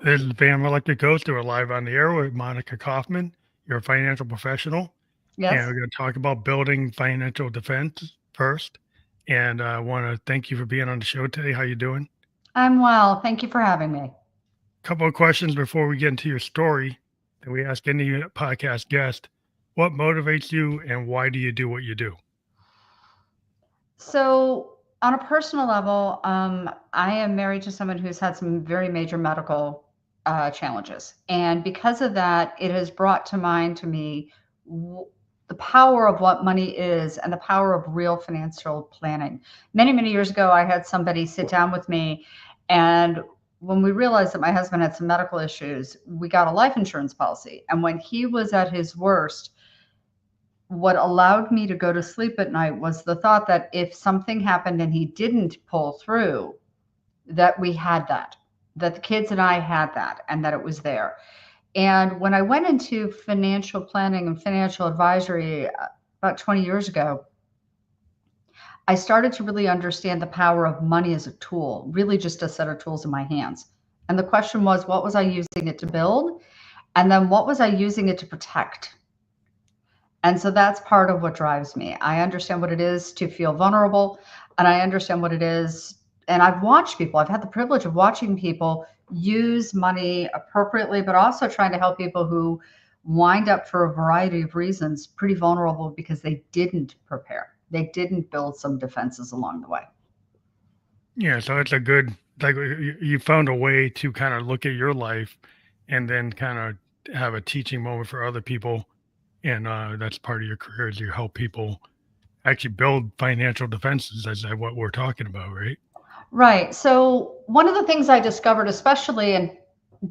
This is Bam Electric Coast. We're live on the air with Monica Kaufman. You're a financial professional, and Yes, we're going to talk about building financial defense first. And I want to thank you for being on the show today. How you doing? I'm well. Thank you for having me. Couple of questions before we get into your story that we ask any podcast guest. What motivates you, and why do you do what you do? So, on a personal level, I am married to someone who's had some very major medical challenges. And because of that, it has brought to mind to me w- the power of what money is and the power of real financial planning. Many, many years ago, I had somebody sit down with me, and when we realized that my husband had some medical issues, we got a life insurance policy. And when he was at his worst, what allowed me to go to sleep at night was the thought that if something happened and he didn't pull through, that we had that the kids and I had that, and that it was there. And when I went into financial planning and financial advisory about 20 years ago, I started to really understand the power of money as a tool, really just a set of tools in my hands. And the question was, what was I using it to build? And then what was I using it to protect? And so that's part of what drives me. I understand what it is to feel vulnerable, and I understand what it is. And I've watched people, I've had the privilege of watching people use money appropriately, but also trying to help people who wind up for a variety of reasons pretty vulnerable because they didn't prepare. They didn't build some defenses along the way. Yeah, so it's a good, like, you found a way to kind of look at your life and then kind of have a teaching moment for other people. And that's part of your career is you help people actually build financial defenses, as what we're talking about, right? Right. So, one of the things I discovered, especially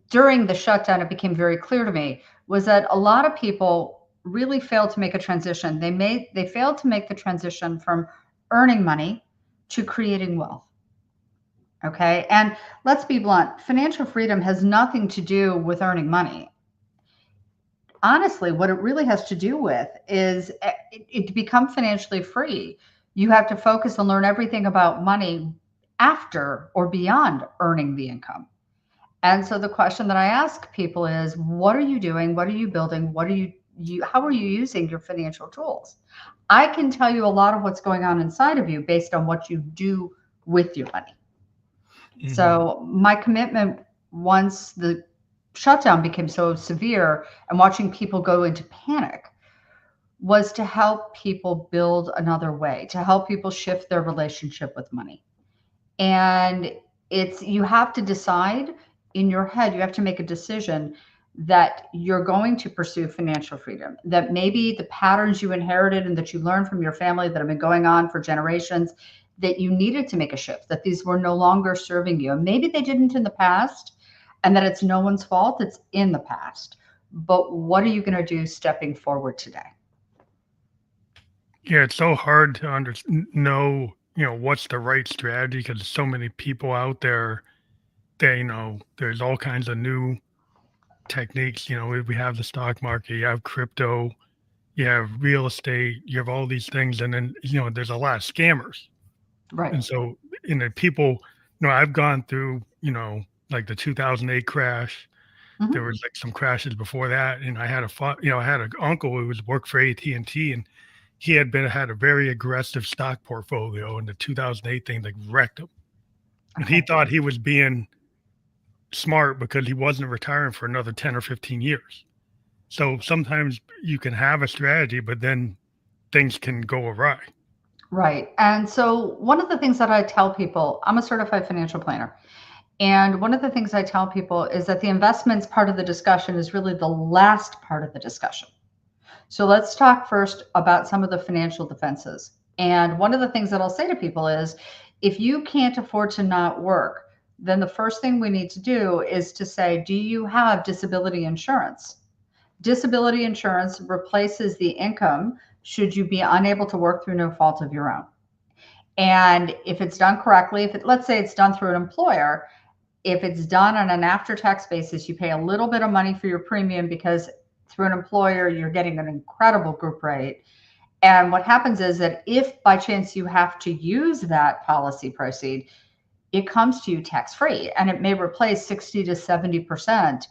during the shutdown, it became very clear to me was that a lot of people really failed to make a transition. They failed to make the transition from earning money to creating wealth. Okay. And let's be blunt, financial freedom has nothing to do with earning money. Honestly, what it really has to do with is to become financially free, you have to focus and learn everything about money after or beyond earning the income. And so the question that I ask people is, what are you doing? What are you building? How are you using your financial tools? I can tell you a lot of what's going on inside of you based on what you do with your money. Hmm. So my commitment, once the shutdown became so severe and watching people go into panic, was to help people build another way, to help people shift their relationship with money. And it's, you have to decide in your head, you have to make a decision that you're going to pursue financial freedom, that maybe the patterns you inherited and that you learned from your family that have been going on for generations, that you needed to make a shift, that these were no longer serving you. And maybe they didn't in the past, and that it's no one's fault, it's in the past. But what are you going to do stepping forward today? Yeah, it's so hard to know, what's the right strategy because there's so many people out there that, there's all kinds of new techniques. We have the stock market, you have crypto, you have real estate, you have all these things. And then, there's a lot of scammers. Right. And so, people, I've gone through, like the 2008 crash. There Hmm. was like some crashes before that, and I had an uncle who was worked for AT&T, and he had a very aggressive stock portfolio, and the 2008 thing like wrecked him. And he Okay. thought he was being smart because he wasn't retiring for another 10 or 15 years. So sometimes you can have a strategy, but then things can go awry. Right. And so, one of the things that I tell people, I'm a certified financial planner. And one of the things I tell people is that the investments part of the discussion is really the last part of the discussion. So, let's talk first about some of the financial defenses. And one of the things that I'll say to people is if you can't afford to not work, then the first thing we need to do is to say, do you have disability insurance? Disability insurance replaces the income should you be unable to work through no fault of your own. And if it's done correctly, let's say it's done through an employer, if it's done on an after tax basis, you pay a little bit of money for your premium because through an employer, you're getting an incredible group rate. And what happens is that if by chance you have to use that policy proceed, it comes to you tax free and it may replace 60 to 70%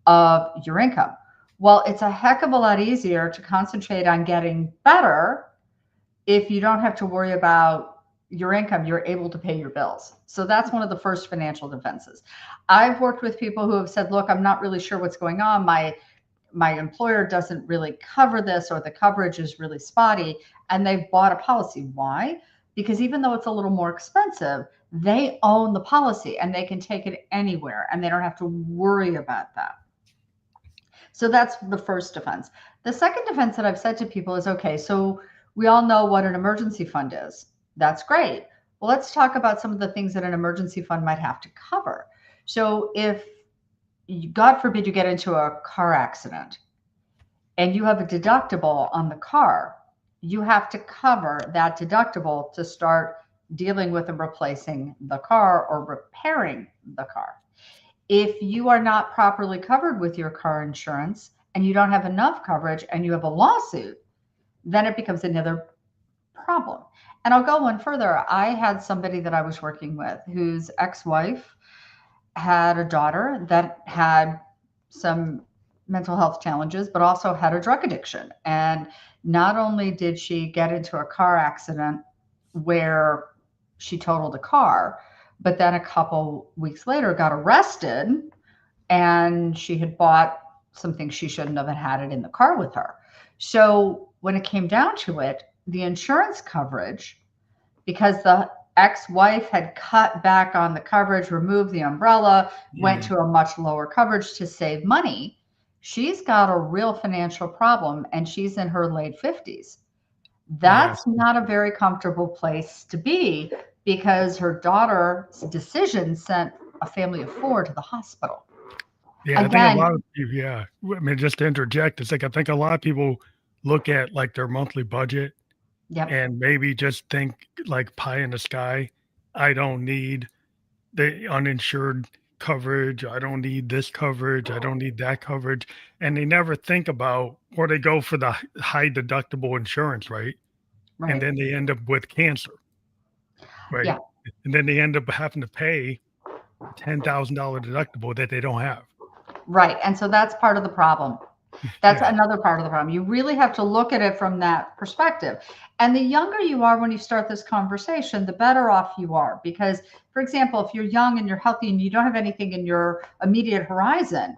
of your income. Well, it's a heck of a lot easier to concentrate on getting better if you don't have to worry about your income, you're able to pay your bills. So that's one of the first financial defenses. I've worked with people who have said, look, I'm not really sure what's going on. My employer doesn't really cover this, or the coverage is really spotty, and they've bought a policy. Why? Because even though it's a little more expensive, they own the policy and they can take it anywhere and they don't have to worry about that. So that's the first defense. The second defense that I've said to people is, okay, so we all know what an emergency fund is. That's great. Well, let's talk about some of the things that an emergency fund might have to cover. So if, God forbid, you get into a car accident and you have a deductible on the car, you have to cover that deductible to start dealing with and replacing the car or repairing the car. If you are not properly covered with your car insurance and you don't have enough coverage and you have a lawsuit, then it becomes another problem. And I'll go one further. I had somebody that I was working with whose ex-wife had a daughter that had some mental health challenges, but also had a drug addiction. And not only did she get into a car accident where she totaled a car, but then a couple weeks later got arrested, and she had bought something she shouldn't have had it in the car with her. So when it came down to it, the insurance coverage, because the ex-wife had cut back on the coverage, removed the umbrella, went to a much lower coverage to save money, she's got a real financial problem and she's in her late 50s. That's Yes. not a very comfortable place to be, because her daughter's decision sent a family of four to the hospital. Yeah, I think a Again, lot of people, yeah. I mean, just to interject, it's like I think a lot of people look at like their monthly budget yep, and maybe just think like pie in the sky. I don't need the uninsured coverage. I don't need this coverage. I don't need that coverage. And they never think about, or they go for the high deductible insurance, right? And right. then they end up with cancer, Yeah, right? And then they end up having to pay a $10,000 deductible that they don't have. right. And so that's part of the problem. That's Yeah. another part of the problem. You really have to look at it from that perspective. And the younger you are when you start this conversation, the better off you are. Because, for example, if you're young and you're healthy and you don't have anything in your immediate horizon,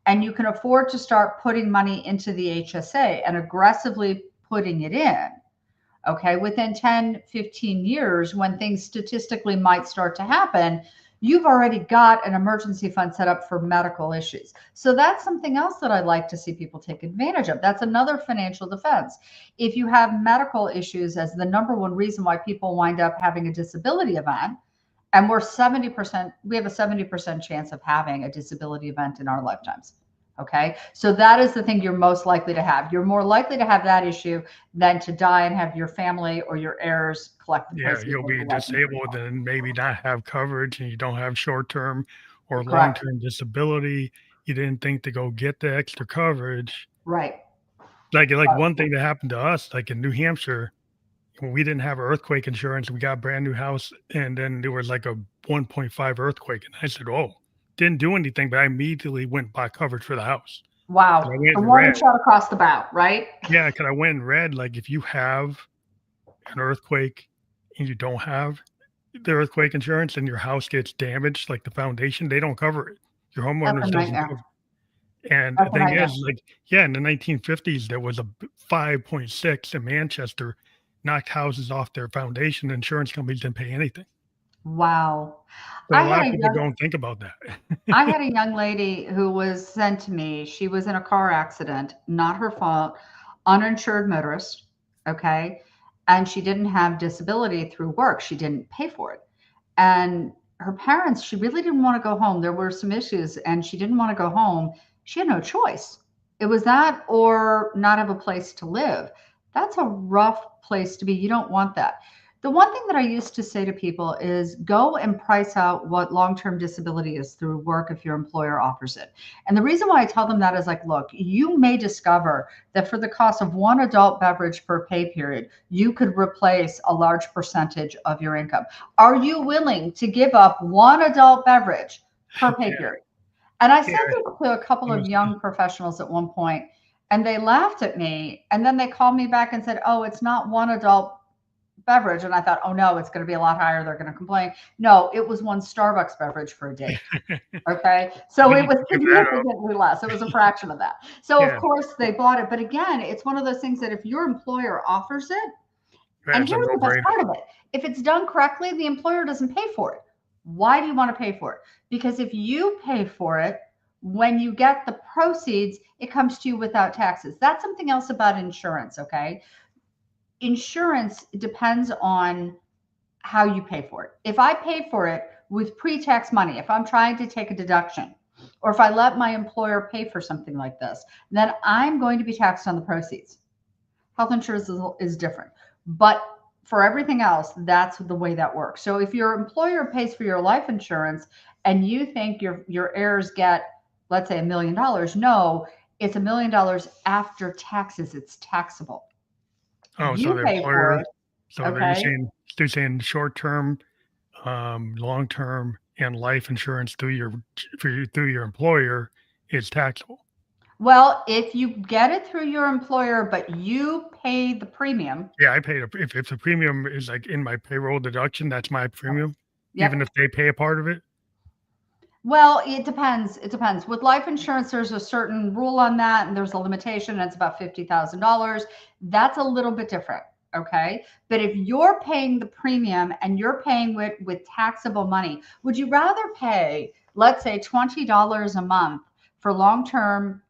and you can afford to start putting money into the HSA and aggressively putting it in, okay, within 10, 15 years, when things statistically might start to happen, you've already got an emergency fund set up for medical issues. So that's something else that I'd like to see people take advantage of. That's another financial defense. If you have medical issues as the number one reason why people wind up having a disability event, and we have a 70% chance of having a disability event in our lifetimes. Okay. So that is the thing you're most likely to have. You're more likely to have that issue than to die and have your family or your heirs collect the Yeah, proceeds you'll of the be life insurance. disabled and maybe not have coverage and you don't have short-term or Correct. long-term disability. You didn't think to go get the extra coverage. Right. Like one thing that happened to us, like in New Hampshire, when we didn't have earthquake insurance, we got a brand new house and then there was like a 1.5 earthquake. And I said, oh, didn't do anything, but I immediately went and bought coverage for the house. And I Wow. went The and warning read. shot across the bow, right? Yeah, because I went and read, like if you have an earthquake and you don't have the earthquake insurance and your house gets damaged, like the foundation, they don't cover it. Your That's a homeowners doesn't nightmare. cover it. And the That's a thing nightmare. is, like, yeah, in the 1950s, there was a 5.6 in Manchester, knocked houses off their foundation. Insurance companies didn't pay anything. Wow. So a I lot had of a people young don't think about I that. had a young lady who was sent to me. She was in a car accident, not her fault, uninsured motorist, okay? And she didn't have disability through work. She didn't pay for it. And her parents, she really didn't want to go home. There were some issues and she didn't want to go home. She had no choice. It was that or not have a place to live. That's a rough place to be. You don't want that. The one thing that I used to say to people is go and price out what long term disability is through work if your employer offers it. And the reason why I tell them that is like, look, you may discover that for the cost of one adult beverage per pay period, you could replace a large percentage of your income. Are you willing to give up one adult beverage per pay Yeah, period? And I said yeah. that to a couple of Understand. young professionals at one point, and they laughed at me. And then they called me back and said, oh, it's not one adult beverage. And I thought, oh no, it's going to be a lot higher. They're going to complain. No, it was one Starbucks beverage for a date. Okay. So But it you was can give that up. significantly less. It was a fraction of that. So of Yeah, course they bought it. But again, it's one of those things that if your employer offers it, and that's a here's the best no-brainer. part of it, if it's done correctly, the employer doesn't pay for it. Why do you want to pay for it? Because if you pay for it, when you get the proceeds, it comes to you without taxes. That's something else about insurance. Okay. Insurance depends on how you pay for it. If I pay for it with pre-tax money, if I'm trying to take a deduction, or if I let my employer pay for something like this, then I'm going to be taxed on the proceeds. Health insurance is different. But for everything else, that's the way that works. So if your employer pays for your life insurance and you think your heirs get, let's say, $1 million, no, it's $1 million after taxes. It's taxable. Oh, so You the pay for employer, it, so okay? they're saying short-term, long-term, and life insurance through your employer is taxable. Well, if you get it through your employer, but you pay the premium, Yeah, I paid if the premium is like in my payroll deduction, that's my premium, even yep. if they pay a part of it. Well, it depends. It depends. With life insurance, there's a certain rule on that, and there's a limitation, and it's about $50,000. That's a little bit different. Okay. But if you're paying the premium and you're paying with taxable money, would you rather pay, let's say, $20 a month for long-term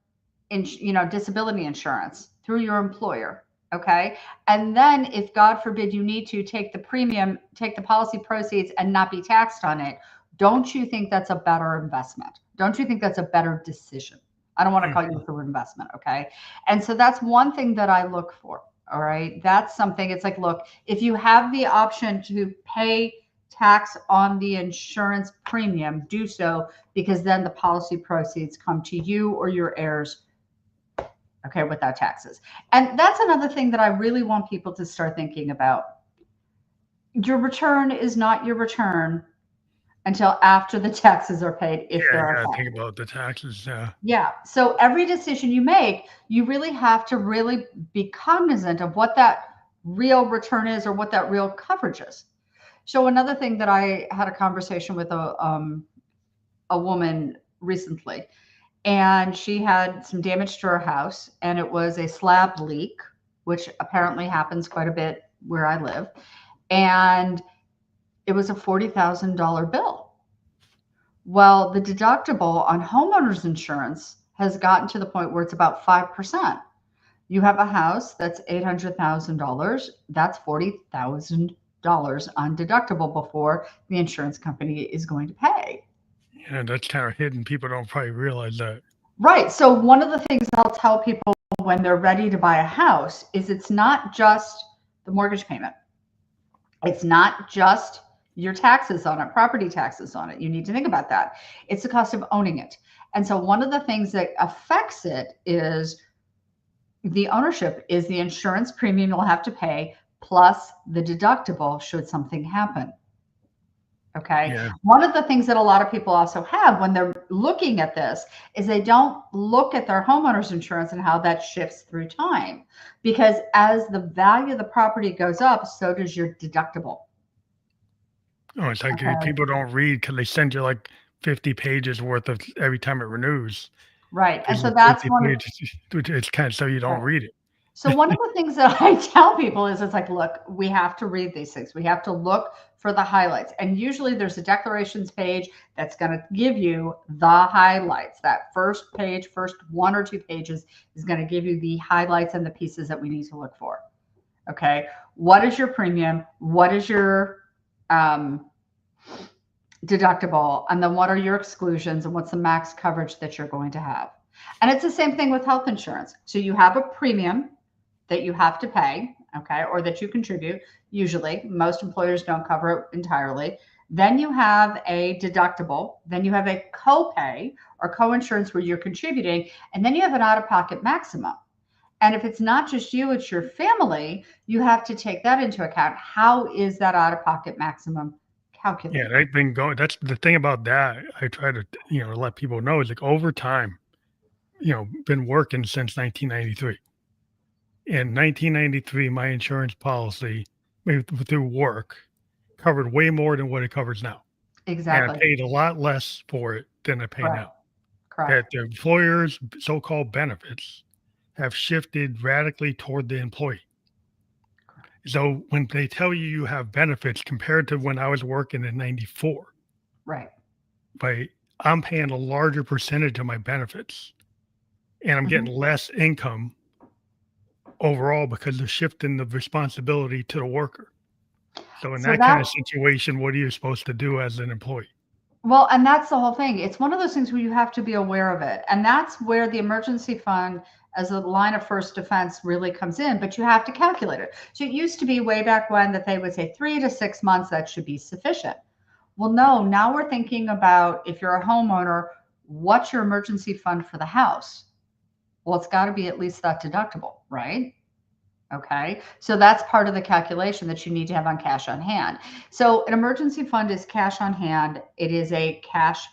disability insurance through your employer? Okay. And then if God forbid you need to take the premium, take the policy proceeds and not be taxed on it, don't you think that's a better investment? Don't you think that's a better decision? I don't want to call you Mhm. for investment. Okay. And so that's one thing that I look for. All right. That's something. It's like, look, if you have the option to pay tax on the insurance premium, do so, because then the policy proceeds come to you or your heirs, okay, without taxes. And that's another thing that I really want people to start thinking about. Your return is not your return until after the taxes are paid, if Yeah, there you are gotta think taxes. about the taxes. Yeah. So every decision you make, you really have to really be cognizant of what that real return is or what that real coverage is. So another thing that I had a conversation with a woman recently, and she had some damage to her house, and it was a slab leak, which apparently happens quite a bit where I live, and it was a $40,000 bill. Well, the deductible on homeowners insurance has gotten to the point where it's about 5%. You have a house that's $800,000, that's $40,000 on deductible before the insurance company is going to pay. Yeah, that's kind of hidden. People don't probably realize that. Right. So one of the things I'll tell people when they're ready to buy a house is it's not just the mortgage payment. It's not just your taxes on it, property taxes on it. You need to think about that. It's the cost of owning it. And so one of the things that affects it is the ownership, is the insurance premium you'll have to pay plus the deductible should something happen. Okay. Yeah, One of the things that a lot of people also have when they're looking at this is they don't look at their homeowner's insurance and how that shifts through time. Because as the value of the property goes up, so does your deductible. oh, it's like Okay. people don't read because they send you like 50 pages worth of every time it renews. Right. And There's so like that's 50 one of pages. It's kind of so you don't right. read it. So one of the things that I tell people is it's like, look, we have to read these things. We have to look for the highlights. And usually there's a declarations page that's going to give you the highlights. That first page, first 1 or 2 pages is going to give you the highlights and the pieces that we need to look for. Okay. What is your premium? What is your um, deductible? And then what are your exclusions and what's the max coverage that you're going to have? And it's the same thing with health insurance. So you have a premium that you have to pay. okay, or that you contribute. Usually, most employers don't cover it entirely. Then you have a deductible. Then you have a copay or coinsurance where you're contributing. And then you have an out of pocket maximum. And if it's not just you, it's your family, you have to take that into account. How is that out of pocket maximum Yeah, calculated? they've been going. That's the thing about that. I try to, let people know is like over time, been working since 1993. In 1993, my insurance policy through work covered way more than what it covers now. And I Exactly. paid a lot less for it than I pay Correct. now. Correct. That the employer's so-called benefits have shifted radically toward the employee. So when they tell you you have benefits compared to when I was working in 94, Right. by I'm paying a larger percentage of my benefits and I'm getting Mhm. less income overall because they're shifting the responsibility to the worker. So in So that kind of that situation, what are you supposed to do as an employee? Well, and that's the whole thing. It's one of those things where you have to be aware of it. And that's where the emergency fund as a line of first defense really comes in, but you have to calculate it. So it used to be way back when that they would say 3 to 6 months that should be sufficient. Well, no, now we're thinking about if you're a homeowner, what's your emergency fund for the house? Well, it's got to be at least that deductible, right? Okay. So that's part of the calculation that you need to have on cash on hand. So an emergency fund is cash on hand. It is a cash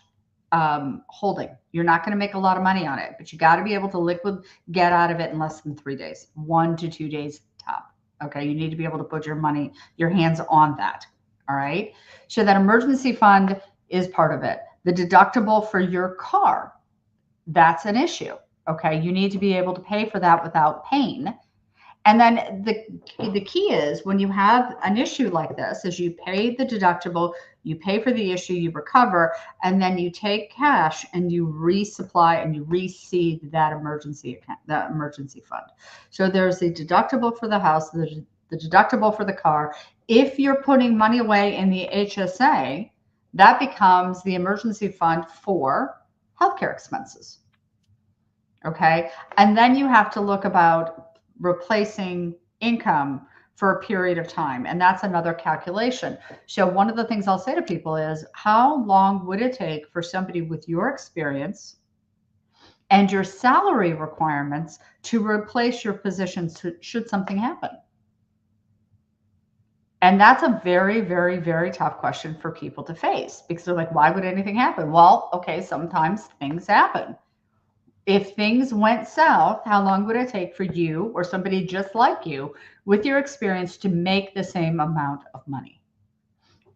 holding. You're not going to make a lot of money on it, but you got to be able to liquid get out of it in less than 3 days, 1 to 2 days top. Okay. You need to be able to put your hands on that. All right. So that emergency fund is part of it. The deductible for your car, that's an issue. Okay. You need to be able to pay for that without pain. And then the key is when you have an issue like this, is you pay the deductible, you pay for the issue, you recover, and then you take cash and you resupply and you reseed that emergency account, that emergency fund. So there's the deductible for the house, the deductible for the car. If you're putting money away in the HSA, that becomes the emergency fund for healthcare expenses. Okay. And then you have to look about replacing income for a period of time. And that's another calculation. So, one of the things I'll say to people is how long would it take for somebody with your experience and your salary requirements to replace your position should something happen? And that's a very, very, very tough question for people to face because they're like, why would anything happen? Well, okay, sometimes things happen. If things went south, how long would it take for you or somebody just like you with your experience to make the same amount of money?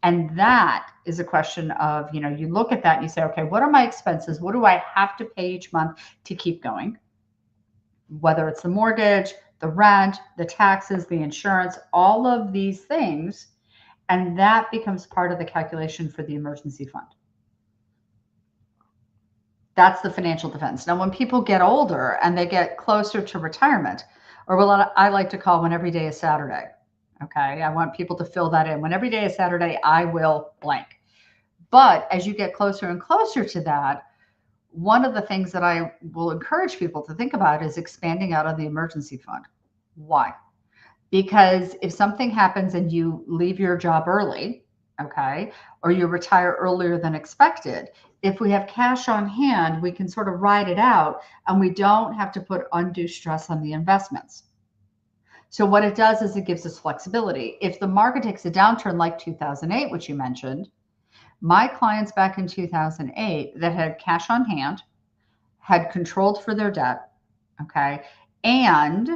And that is a question of, you look at that and you say, okay, what are my expenses? What do I have to pay each month to keep going? Whether it's the mortgage, the rent, the taxes, the insurance, all of these things. And that becomes part of the calculation for the emergency fund. That's the financial defense. Now, when people get older and they get closer to retirement, or what I like to call when every day is Saturday, okay, I want people to fill that in. When every day is Saturday, I will blank. But as you get closer and closer to that, one of the things that I will encourage people to think about is expanding out of the emergency fund. Why? Because if something happens and you leave your job early, okay, or you retire earlier than expected, if we have cash on hand, we can sort of ride it out and we don't have to put undue stress on the investments. So, what it does is it gives us flexibility. If the market takes a downturn like 2008, which you mentioned, my clients back in 2008 that had cash on hand, had controlled for their debt, okay, and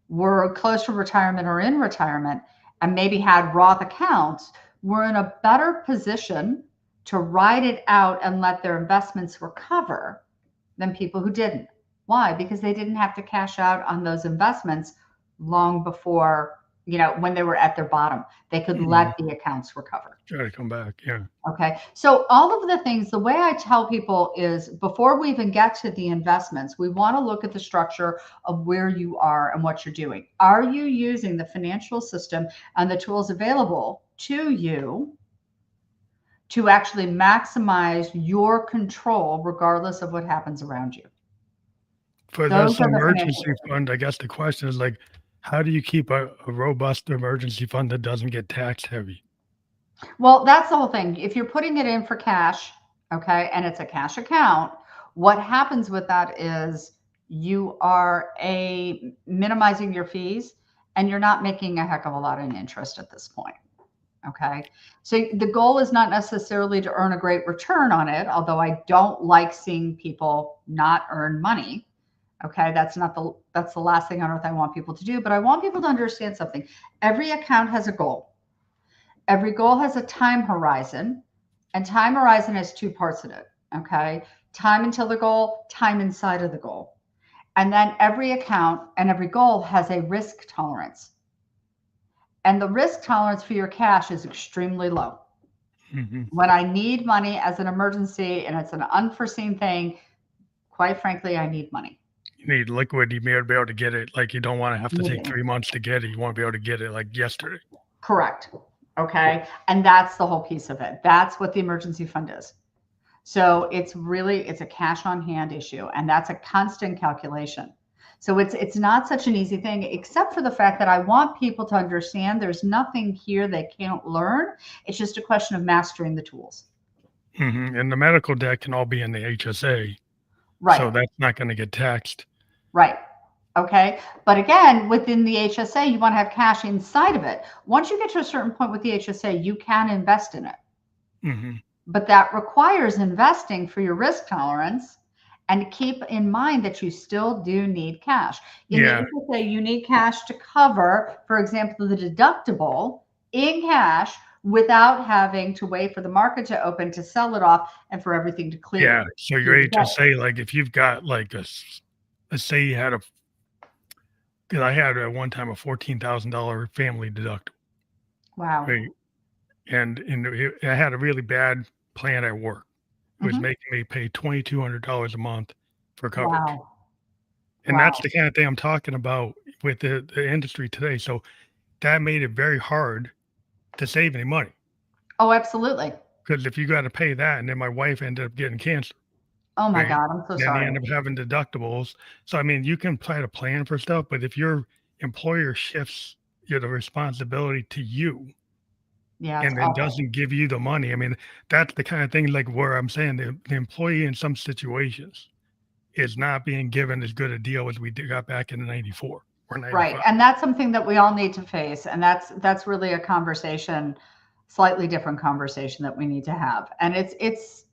were close to retirement or in retirement and maybe had Roth accounts, were in a better position to ride it out and let their investments recover than people who didn't. Why? Because they didn't have to cash out on those investments long before, when they were at their bottom. They could Mhm. let the accounts recover. Try to come back. Yeah. Okay. So all of the things, the way I tell people is before we even get to the investments, we want to look at the structure of where you are and what you're doing. Are you using the financial system and the tools available to you to actually maximize your control regardless of what happens around you? For Those this are the financial emergency systems. fund, I guess the question is like, How do you keep a robust emergency fund that doesn't get tax heavy? Well, that's the whole thing. If you're putting it in for cash, okay, and it's a cash account, what happens with that is you are a minimizing your fees and you're not making a heck of a lot in interest at this point. Okay. So the goal is not necessarily to earn a great return on it, although I don't like seeing people not earn money. Okay. That's the last thing on earth I want people to do, but I want people to understand something. Every account has a goal. Every goal has a time horizon, and time horizon has two parts in it. Okay. Time until the goal, time inside of the goal. And then every account and every goal has a risk tolerance. And the risk tolerance for your cash is extremely low. Hmm. When I need money as an emergency and it's an unforeseen thing, quite frankly, I need money. You need liquid. You may be able to get it. Like you don't want to have to take Immediately. 3 months to get it. You want to be able to get it like yesterday. Correct. Okay. And that's the whole piece of it. That's what the emergency fund is. So it's a cash on hand issue, and that's a constant calculation. So it's not such an easy thing, except for the fact that I want people to understand there's nothing here they can't learn. It's just a question of mastering the tools. And the medical debt can all be in the HSA, Right. so that's not going to get taxed. Right. Okay. But again, within the HSA, you want to have cash inside of it. Once you get to a certain point with the HSA, you can invest in it. Hmm. But that requires investing for your risk tolerance and keep in mind that you still do need cash. In the Yeah, HSA, you need cash to cover, for example, the deductible in cash without having to wait for the market to open to sell it off and for everything to clear. yeah. So So your HSA, like if you've got like let's say you had a, because I had at one time a $14,000 family deductible, wow. right? And I had a really bad plan at work. It was Hmm. making me pay $2,200 a month for coverage. Wow. And that's Wow. the kind of thing I'm talking about with the industry today. So that made it very hard to save any money Oh, absolutely. because if you got to pay that, and then my wife ended up getting cancer, Oh my right? God. I'm so Then you sorry. end up having deductibles. So I mean, you can try to plan for stuff, but if your employer shifts the responsibility to you Yeah, it's and then awful. doesn't give you the money, I mean, that's the kind of thing like where I'm saying the employee in some situations is not being given as good a deal as we got back in '94 or Right. '95. And that's something that we all need to face. And that's really a conversation, slightly different conversation that we need to have. And it's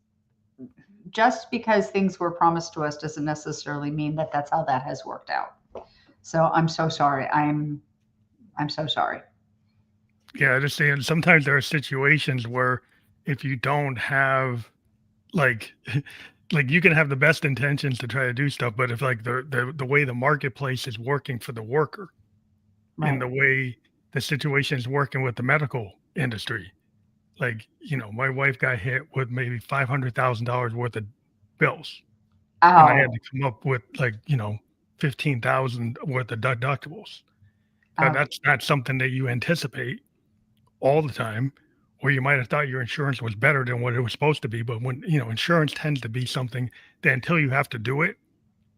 just because things were promised to us doesn't necessarily mean that that's how that has worked out. So I'm so sorry. I'm so sorry. Yeah, I just saying sometimes there are situations where if you don't have like like you can have the best intentions to try to do stuff, but if like the way the marketplace is working for the worker and Right. the way the situation is working with the medical industry, like my wife got hit with maybe $500,000 worth of bills, and I had Oh, to come up with like 15,000 worth of deductibles. oh, That's not something that you anticipate all the time, or you might have thought your insurance was better than what it was supposed to be. But when, insurance tends to be something that until you have to do it,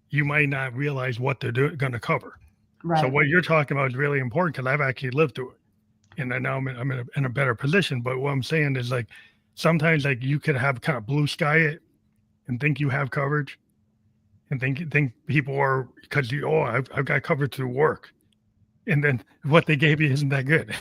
you might not realize what they're going to cover. So right. what you're talking about is really important because I've actually lived through it. And I now I'm in a better position. But what I'm saying is like sometimes like you could have kind of blue sky it and think you have coverage and think people are because I've got coverage through work. And then what they gave you isn't that good.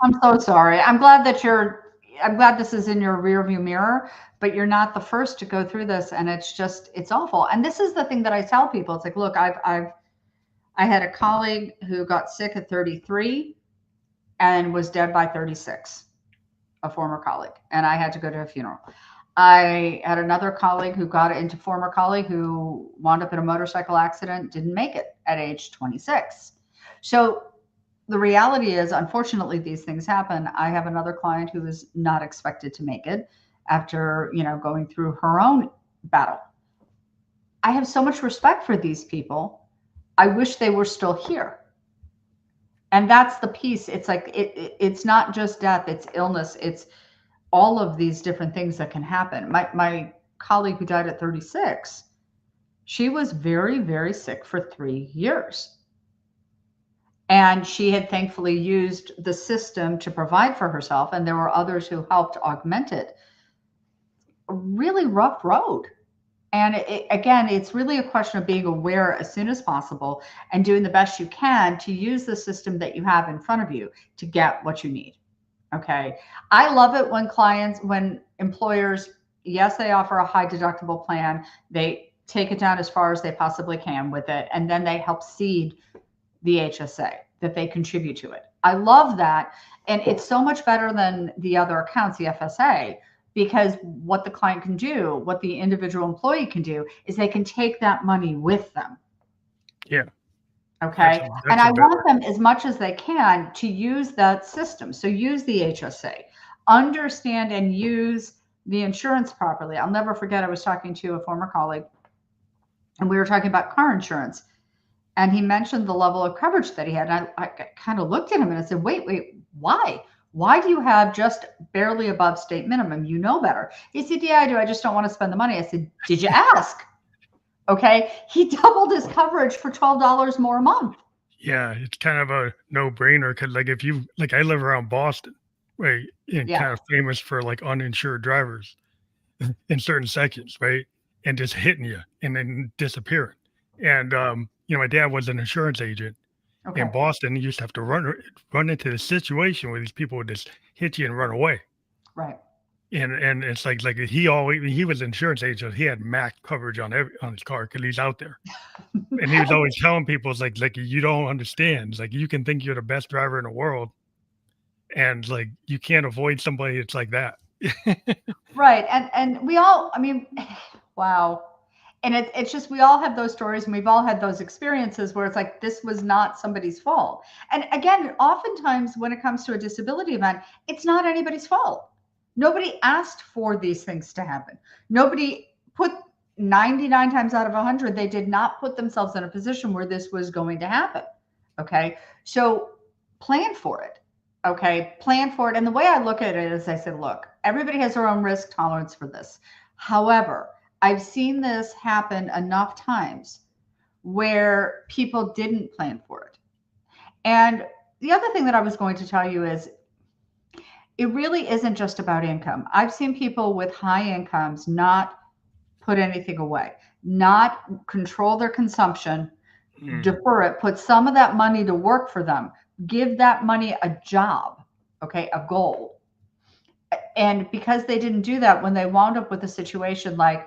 I'm so sorry. I'm glad this is in your rearview mirror, but you're not the first to go through this and it's awful. And this is the thing that I tell people. It's like, look, I had a colleague who got sick at 33 and was dead by 36, a former colleague, and I had to go to a funeral. I had another colleague who got into former colleague who wound up in a motorcycle accident, didn't make it at age 26. So the reality is, unfortunately, these things happen. I have another client who is not expected to make it after, going through her own battle. I have so much respect for these people. I wish they were still here. And that's the piece. It's like it's not just death, it's illness, it's all of these different things that can happen. My colleague who died at 36, she was very, very sick for 3 years. And she had thankfully used the system to provide for herself, and there were others who helped augment it. A really rough road. And again, it's really a question of being aware as soon as possible and doing the best you can to use the system that you have in front of you to get what you need. Okay. I love it when when employers, yes, they offer a high deductible plan. They take it down as far as they possibly can with it. And then they help seed the HSA, that they contribute to it. I love that. And it's so much better than the other accounts, the FSA, because what the client can do, what the individual employee can do, is they can take that money with them. Yeah. Okay. And That's a I better. want them as much as they can to use that system. So use the HSA, understand and use the insurance properly. I'll never forget, I was talking to a former colleague and we were talking about car insurance. And he mentioned the level of coverage that he had. And I kind of looked at him and I said, wait, why? Why do you have just barely above state minimum? You know better. He said, yeah, I do. I just don't want to spend the money. I said, did you ask? Okay. He doubled his coverage for $12 more a month. Yeah, it's kind of a no-brainer because, like, if you like, I live around Boston, right, and Yeah. kind of famous for like uninsured drivers in certain sections, right, and just hitting you and then disappearing. And my dad was an insurance agent in Okay. Boston. He used to have to run into the situation where these people would just hit you and run away. Right. And it's like he was an insurance agent. He had max coverage on his car because he's out there. And he was always telling people, it's like you don't understand. It's like you can think you're the best driver in the world, and like you can't avoid somebody that's like that. Right. And we all, I mean, wow. And it's just we all have those stories and we've all had those experiences where it's like this was not somebody's fault. And again, oftentimes when it comes to a disability event, it's not anybody's fault. Nobody asked for these things to happen. Nobody put 99 times out of 100, they did not put themselves in a position where this was going to happen. Okay. So plan for it. Okay. Plan for it. And the way I look at it is I said, look, everybody has their own risk tolerance for this. However, I've seen this happen enough times where people didn't plan for it. And the other thing that I was going to tell you is it really isn't just about income. I've seen people with high incomes not put anything away, not control their consumption, defer it, put some of that money to work for them, give that money a job, okay, a goal. And because they didn't do that, when they wound up with a situation like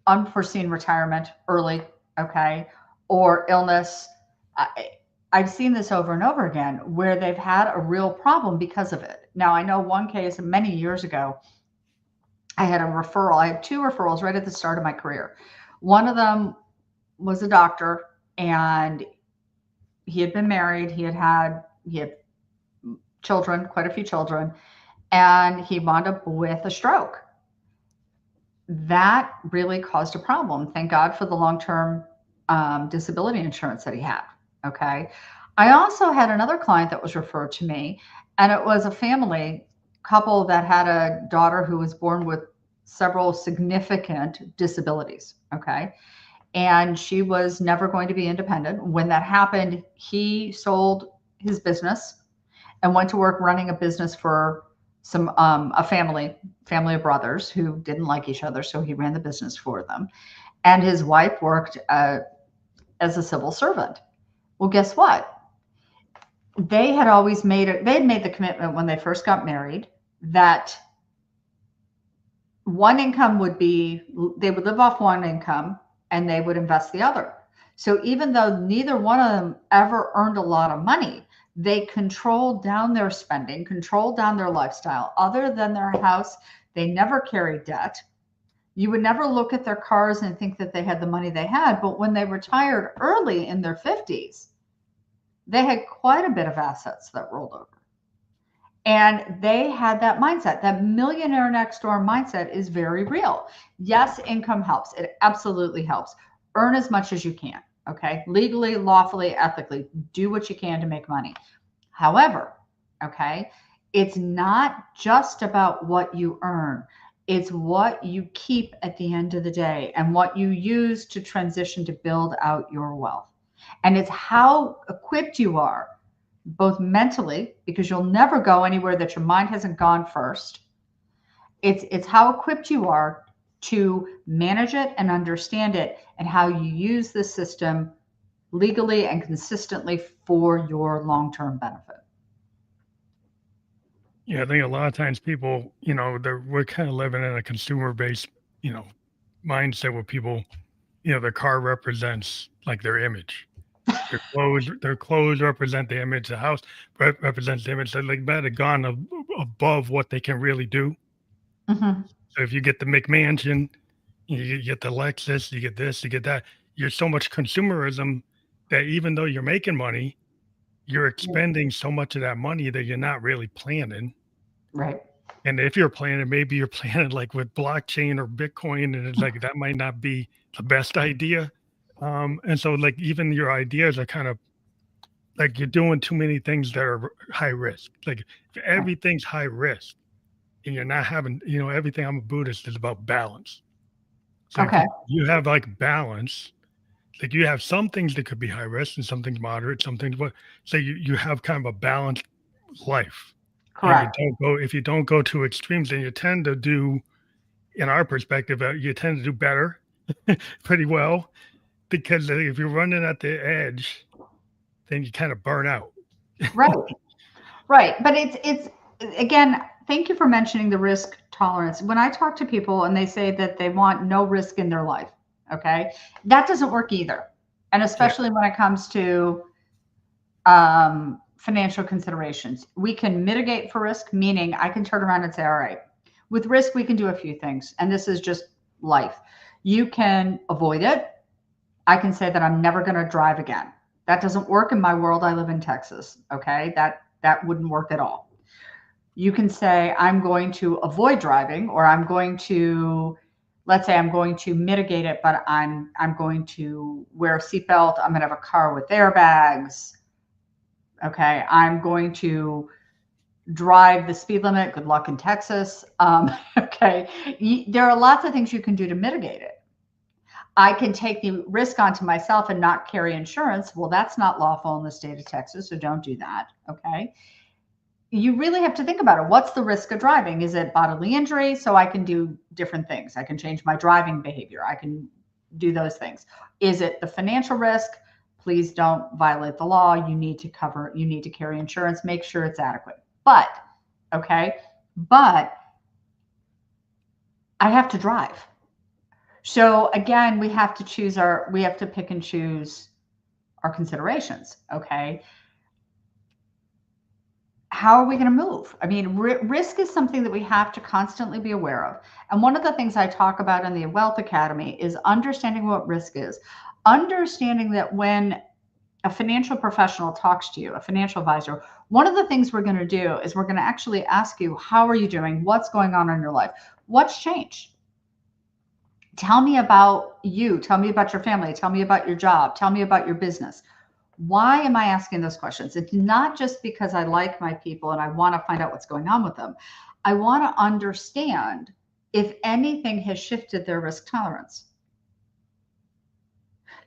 unforeseen retirement early, okay, or illness, I've seen this over and over again where they've had a real problem because of it. Now, I know one case many years ago, I had a referral. I had two referrals right at the start of my career. One of them was a doctor and he had been married. He had children, quite a few children, and he wound up with a stroke. That really caused a problem. Thank God for the long-term disability insurance that he had. Okay. I also had another client that was referred to me, and it was a family couple that had a daughter who was born with several significant disabilities. Okay. And she was never going to be independent. When that happened, he sold his business and went to work running a business for a family of brothers who didn't like each other, so he ran the business for them. And his wife worked as a civil servant. Well, guess what? They had always made it. They had made the commitment when they first got married that one income would be, they would live off one income and they would invest the other. So even though neither one of them ever earned a lot of money, they controlled down their spending, controlled down their lifestyle. Other than their house, they never carried debt. You would never look at their cars and think that they had the money they had. But when they retired early in their 50s, they had quite a bit of assets that rolled over. And they had that mindset. That millionaire next door mindset is very real. Yes, income helps. It absolutely helps. Earn as much as you can. Okay. Legally, lawfully, ethically, do what you can to make money. However, okay, it's not just about what you earn. It's what you keep at the end of the day and what you use to transition to build out your wealth. And it's how equipped you are, both mentally, because you'll never go anywhere that your mind hasn't gone first. It's how equipped you are to manage it and understand it, and how you use the system legally and consistently for your long-term benefit. Yeah, I think a lot of times people, we're kind of living in a consumer based, you know, mindset where people, their car represents like their image. Their clothes represent the image. The house represents the image. So like might have gone above what they can really do. Hmm. So if you get the McMansion, you get the Lexus, you get this, you get that. You're so much consumerism that even though you're making money, you're expending so much of that money that you're not really planning. Right. And if you're planning, maybe you're planning like with blockchain or Bitcoin, and it's like that might not be the best idea. And so like even your ideas are kind of like you're doing too many things that are high risk. Like if Right. everything's high risk and you're not having, everything, I'm a Buddhist, is about balance. So if Okay. you have like balance, like you have some things that could be high risk and some things moderate, some things what, so you have kind of a balanced life. And you Correct. don't go if you don't go to extremes, then you tend to do, in our perspective, you tend to do better, pretty well, because if you're running at the edge, then you kind of burn out. Right. Right. But it's again, thank you for mentioning the risk tolerance. When I talk to people and they say that they want no risk in their life, okay, that doesn't work either. And Yeah, especially when it comes to financial considerations, we can mitigate for risk, meaning I can turn around and say, all right, with risk, we can do a few things. And this is just life. You can avoid it. I can say that I'm never going to drive again. That doesn't work in my world. I live in Texas. Okay. That wouldn't work at all. You can say I'm going to avoid driving, or I'm going to, let's say I'm going to mitigate it, but I'm going to wear a seatbelt. I'm going to have a car with airbags. Okay. I'm going to drive the speed limit. Good luck in Texas. Okay. There are lots of things you can do to mitigate it. I can take the risk onto myself and not carry insurance. Well, that's not lawful in the state of Texas, so don't do that. Okay. You really have to think about it. What's the risk of driving? Is it bodily injury? So I can do different things. I can change my driving behavior. I can do those things. Is it the financial risk? Please don't violate the law. You need to carry insurance. Make sure it's adequate. But, okay, but I have to drive. So again, we have to pick and choose our considerations. Okay. How are we going to move? I mean, risk is something that we have to constantly be aware of. And one of the things I talk about in the Wealth Academy is understanding what risk is, understanding that when a financial professional talks to you, a financial advisor, one of the things we're going to do is we're going to actually ask you, how are you doing? What's going on in your life? What's changed? Tell me about you. Tell me about your family. Tell me about your job. Tell me about your business. Why am I asking those questions? It's not just because I like my people and I want to find out what's going on with them. I want to understand if anything has shifted their risk tolerance.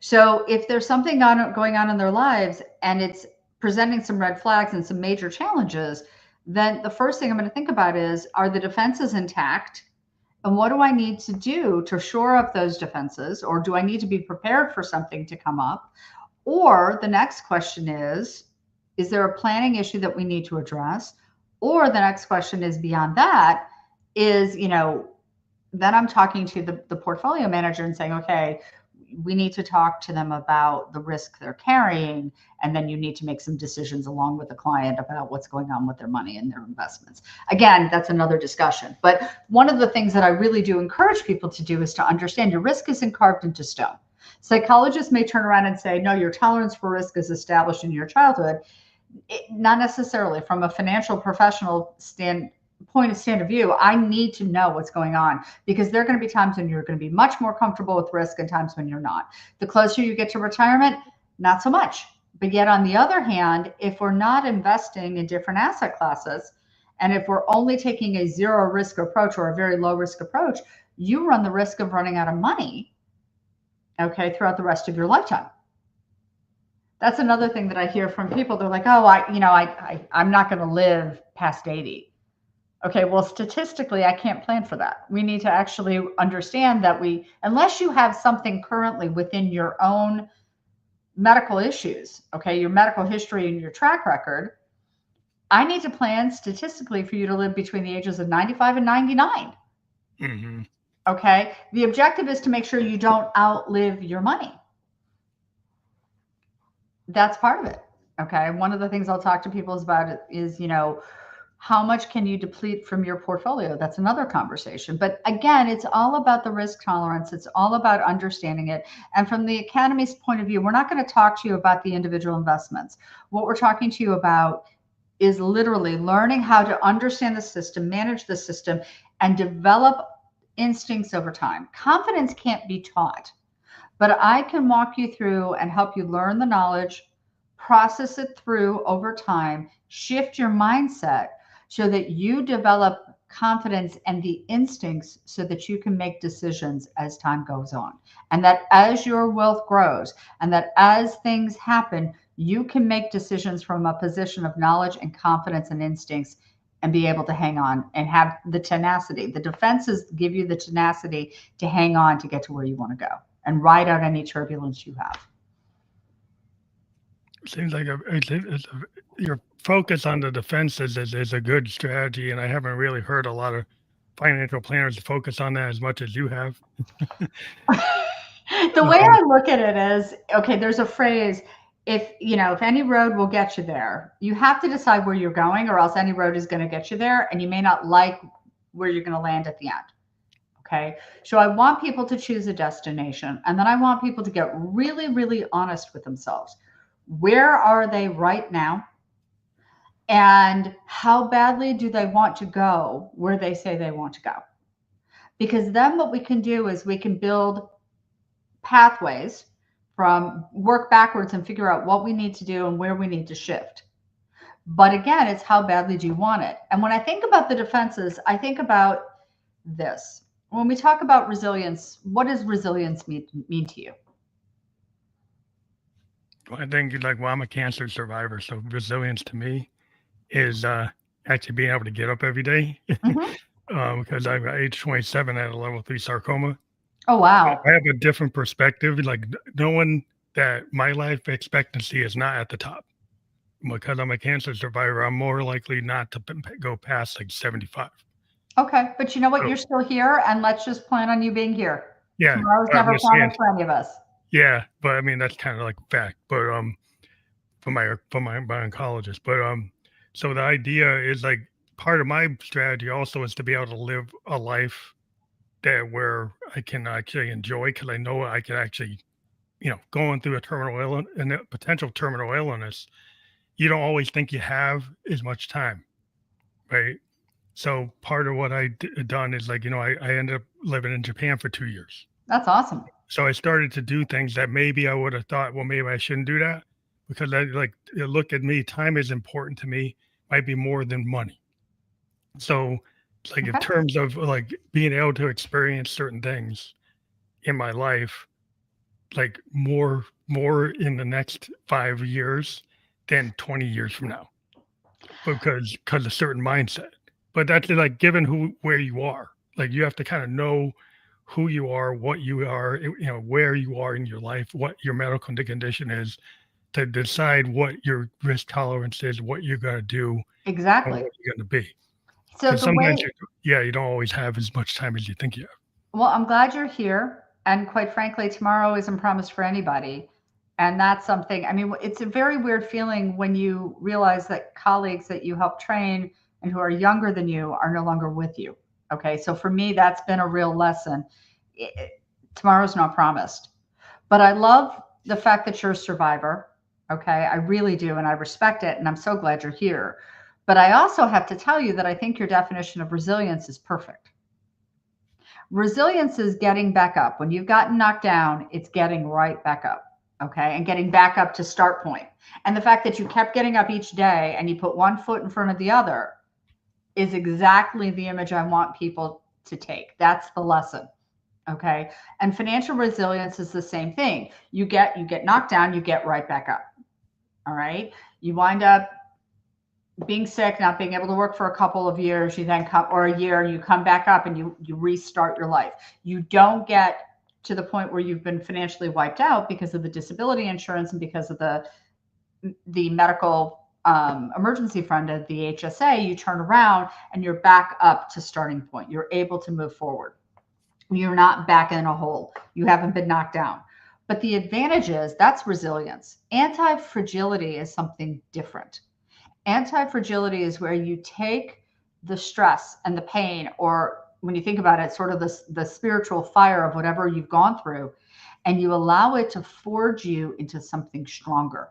So if there's something going on in their lives and it's presenting some red flags and some major challenges, then the first thing I'm going to think about is, are the defenses intact? And what do I need to do to shore up those defenses? Or do I need to be prepared for something to come up? Or the next question is there a planning issue that we need to address? Or the next question is beyond that is, then I'm talking to the portfolio manager and saying, okay, we need to talk to them about the risk they're carrying. And then you need to make some decisions along with the client about what's going on with their money and their investments. Again, that's another discussion. But one of the things that I really do encourage people to do is to understand your risk isn't carved into stone. Psychologists may turn around and say, no, your tolerance for risk is established in your childhood. Not necessarily. From a financial professional stand of view, I need to know what's going on, because there are going to be times when you're going to be much more comfortable with risk and times when you're not. The closer you get to retirement, not so much. But yet, on the other hand, if we're not investing in different asset classes, and if we're only taking a zero risk approach or a very low risk approach, you run the risk of running out of money, okay, throughout the rest of your lifetime. That's another thing that I hear from people. They're like, "Oh, I'm not going to live past 80." Okay, well, statistically, I can't plan for that. We need to actually understand that unless you have something currently within your own medical issues, okay, your medical history and your track record, I need to plan statistically for you to live between the ages of 95 and 99. Hmm. Okay, the objective is to make sure you don't outlive your money. That's part of it. Okay, one of the things I'll talk to people about is, how much can you deplete from your portfolio? That's another conversation. But again, it's all about the risk tolerance. It's all about understanding it. And from the Academy's point of view, we're not going to talk to you about the individual investments. What we're talking to you about is literally learning how to understand the system, manage the system, and develop instincts over time. Confidence can't be taught, but I can walk you through and help you learn the knowledge, process it through over time, shift your mindset so that you develop confidence and the instincts so that you can make decisions as time goes on. And that as your wealth grows and that as things happen, you can make decisions from a position of knowledge and confidence and instincts and be able to hang on and have the tenacity. The defenses give you the tenacity to hang on to get to where you want to go and ride out any turbulence you have. Seems like your focus on the defenses is a good strategy, and I haven't really heard a lot of financial planners focus on that as much as you have. The way Um, I look at it is, okay, there's a phrase, if any road will get you there, you have to decide where you're going, or else any road is going to get you there, and you may not like where you're going to land at the end. Okay. So I want people to choose a destination, and then I want people to get really, really honest with themselves. Where are they right now? And how badly do they want to go where they say they want to go? Because then what we can do is we can build pathways from work backwards and figure out what we need to do and where we need to shift. But again, it's how badly do you want it? And when I think about the defenses, I think about this. When we talk about resilience, what does resilience mean to you? I think like well, I'm a cancer survivor, so resilience to me is actually being able to get up every day. Mm-hmm. Because I'm at age 27, I had a level 3 sarcoma. Oh, So wow. I have a different perspective. Like knowing that my life expectancy is not at the top. Because I'm a cancer survivor, I'm more likely not to go past like 75. Okay. But you know what? So You're still here, and let's just plan on you being here. yeah, Tomorrow's I'm never just saying, promised for any of us. yeah, but I mean that's kind of like fact. But for my oncologist. But so the idea is like part of my strategy also is to be able to live a life that where I can actually enjoy because I know I can actually, going through a terminal illness and a potential terminal illness, you don't always think you have as much time, right? So part of what done is like, I ended up living in Japan for 2 years. That's awesome. So I started to do things that maybe I would have thought, well, maybe I shouldn't do that because I like look at me, time is important to me, might be more than money. So it's like in Okay. terms of like being able to experience certain things in my life, like more in the next 5 years than 20 years from now because of certain mindset. But that's like given where you are. Like you have to kind of know who you are, what you are, where you are in your life, what your medical condition is, to decide what your risk tolerance is, what you're going to do, and Exactly. what you're going to be. So Because the sometimes, way, you don't always have as much time as you think you well, I'm glad you're here. And quite frankly, tomorrow isn't promised for anybody. And that's something, I mean, it's a very weird feeling when you realize that colleagues that you help train and who are younger than you are no longer with you. Okay. So for me, that's been a real lesson. Tomorrow's not promised. But I love the fact that you're a survivor. Okay. I really do. And I respect it. And I'm so glad you're here. But I also have to tell you that I think your definition of resilience is perfect. Resilience is getting back up. When you've gotten knocked down, it's getting right back up. Okay. And getting back up to start point. And the fact that you kept getting up each day and you put one foot in front of the other is exactly the image I want people to take. That's the lesson. Okay. And financial resilience is the same thing. You get knocked down, you get right back up. All right. You wind up being sick, not being able to work for a couple of years, you then come, or a year, you come back up and you restart your life. You don't get to the point where you've been financially wiped out because of the disability insurance and because of the medical emergency fund of the HSA. You turn around and you're back up to starting point. You're able to move forward. You're not back in a hole. You haven't been knocked down. But the advantage is that's resilience. Anti-fragility is something different. Anti-fragility is where you take the stress and the pain, or when you think about it, sort of the spiritual fire of whatever you've gone through, and you allow it to forge you into something stronger.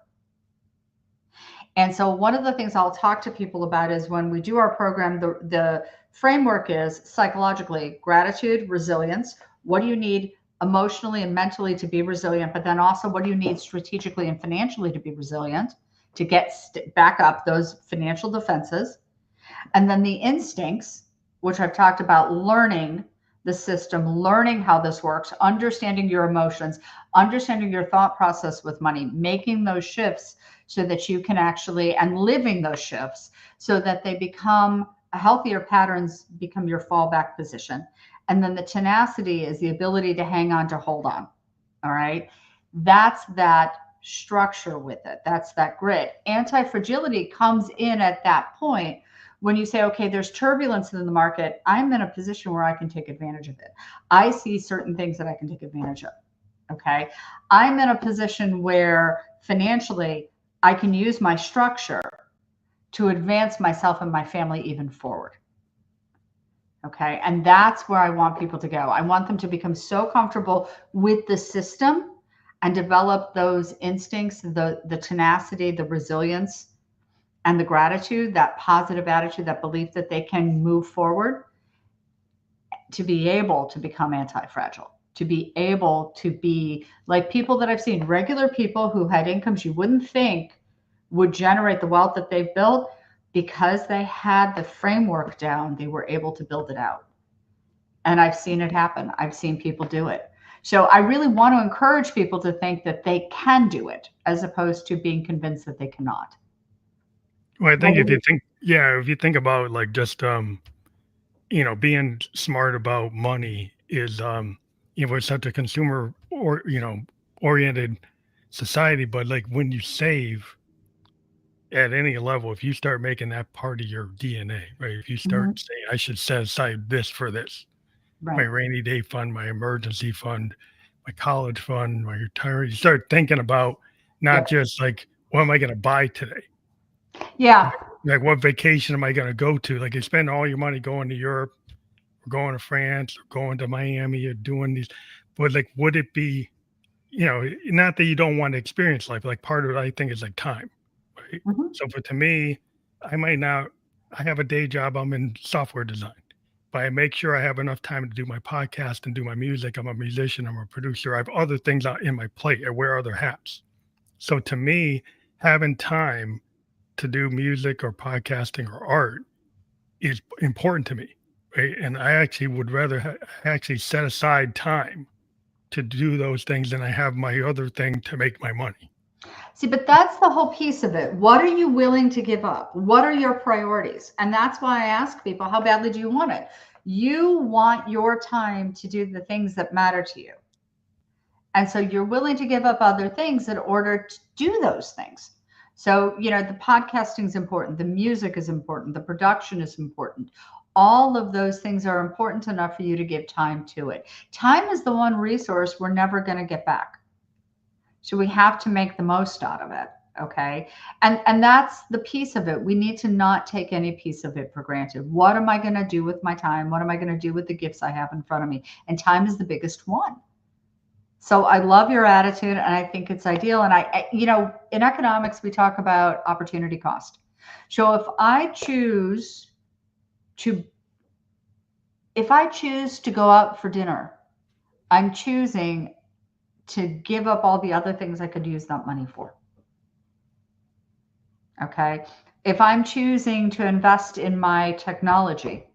And so one of the things I'll talk to people about is when we do our program, the framework is psychologically gratitude, resilience. What do you need emotionally and mentally to be resilient? But then also, what do you need strategically and financially to be resilient, to get back up those financial defenses? And then the instincts, which I've talked about, learning the system, learning how this works, understanding your emotions, understanding your thought process with money, making those shifts so that you can actually, and living those shifts so that they become healthier patterns, become your fallback position. And then the tenacity is the ability to hang on, to hold on. All right. That's that structure with it. That's that grit. Anti-fragility comes in at that point when you say, okay, there's turbulence in the market. I'm in a position where I can take advantage of it. I see certain things that I can take advantage of. Okay. I'm in a position where financially I can use my structure to advance myself and my family even forward. Okay. And that's where I want people to go. I want them to become so comfortable with the system and develop those instincts, the tenacity, the resilience, and the gratitude, that positive attitude, that belief that they can move forward, to be able to become anti-fragile, to be able to be like people that I've seen, regular people who had incomes you wouldn't think would generate the wealth that they've built. Because they had the framework down, they were able to build it out. And I've seen it happen. I've seen people do it. So I really want to encourage people to think that they can do it, as opposed to being convinced that they cannot. Well, I What think do if you you? think, yeah, if you think about like just being smart about money is we're such a consumer or oriented society, but like when you save at any level, if you start making that part of your DNA, right? If you Mhm. start saying, I should set aside this for this, my Right. rainy day fund, my emergency fund, my college fund, my retirement, you start thinking about not Yep. just like, what am I going to buy today? Yeah. Like, what vacation am I going to go to? Like, you spend all your money going to Europe or going to France or going to Miami or doing these, but like, would it be, not that you don't want to experience life, like part of it, I think, is like time, right? Mhm. So, to me, I might not, I have a day job, I'm in software design, but I make sure I have enough time to do my podcast and do my music. I'm a musician, I'm a producer, I have other things out in my plate, I wear other hats. So, to me, having time to do music or podcasting or art is important to me, right? And I actually would rather actually set aside time to do those things than I have my other thing to make my money. See, but that's the whole piece of it. What are you willing to give up? What are your priorities? And that's why I ask people, how badly do you want it? You want your time to do the things that matter to you. And so you're willing to give up other things in order to do those things. So, the podcasting is important, the music is important, the production is important. All of those things are important enough for you to give time to it. Time is the one resource we're never going to get back. So we have to make the most out of it. Okay. And that's the piece of it. We need to not take any piece of it for granted. What am I going to do with my time? What am I going to do with the gifts I have in front of me? And time is the biggest one. So I love your attitude, and I think it's ideal. And in economics, we talk about opportunity cost. So to, if I choose to go out for dinner, I'm choosing to give up all the other things I could use that money for. Okay. If I'm choosing to invest in my technology,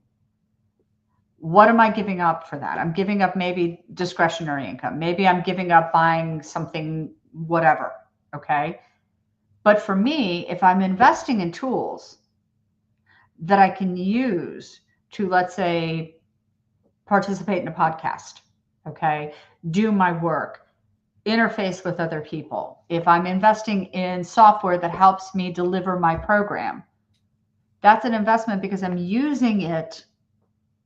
what am I giving up for that? I'm giving up maybe discretionary income. Maybe I'm giving up buying something, whatever. Okay. But for me, if I'm investing in tools that I can use to, let's say, participate in a podcast, okay, do my work, interface with other people, if I'm investing in software that helps me deliver my program, that's an investment because I'm using it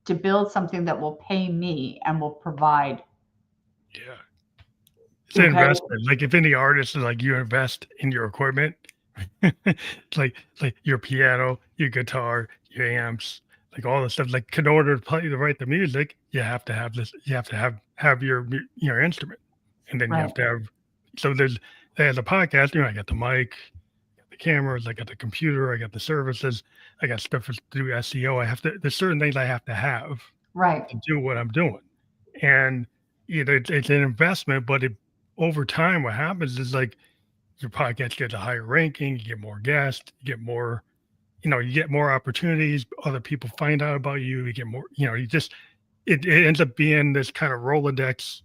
to build something that will pay me and will provide. Yeah. It's an Okay. investment. Like if any artist is like you invest in your equipment, like your piano, your guitar, your amps, like all the stuff. Like in order to play to write the music, you have to have this. You have to have your instrument, and then you Right. have to have. So there's a podcast. I got the mic, the cameras, I got the computer, I got the services, I got stuff to do SEO. I have to. There's certain things I have to have Right. to do what I'm doing, and it's an investment. But over time, what happens is like your podcast gets a higher ranking, you get more guests, you get more, you get more opportunities. Other people find out about you. You get more, you just it ends up being this kind of Rolodex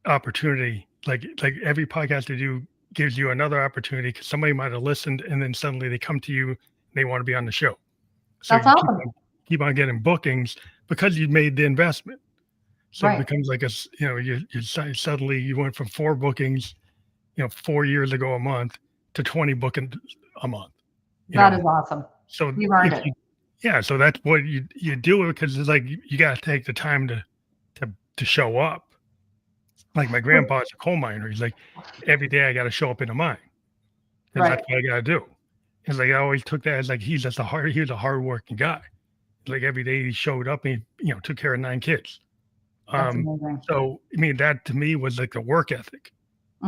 opportunity. Like every podcast you do gives you another opportunity because somebody might have listened and then suddenly they come to you and they want to be on the show. So That's you awesome. keep on getting bookings because you made the investment. So it Right. becomes like suddenly you went from 4 bookings, 4 years ago a month to 20 bookings a month. You That know, is awesome. so You've earned if it. you yeah, so that's what you do because it's like you got to take the time to show up. Like my grandpa's a coal miner. He's like, every day I got to show up in a mine because that's Right. what I got to do. It's like I always took that as like he was a hardworking guy. Like every day he showed up and he, took care of 9 kids. That's Um, amazing. so I mean that to me was like the work ethic.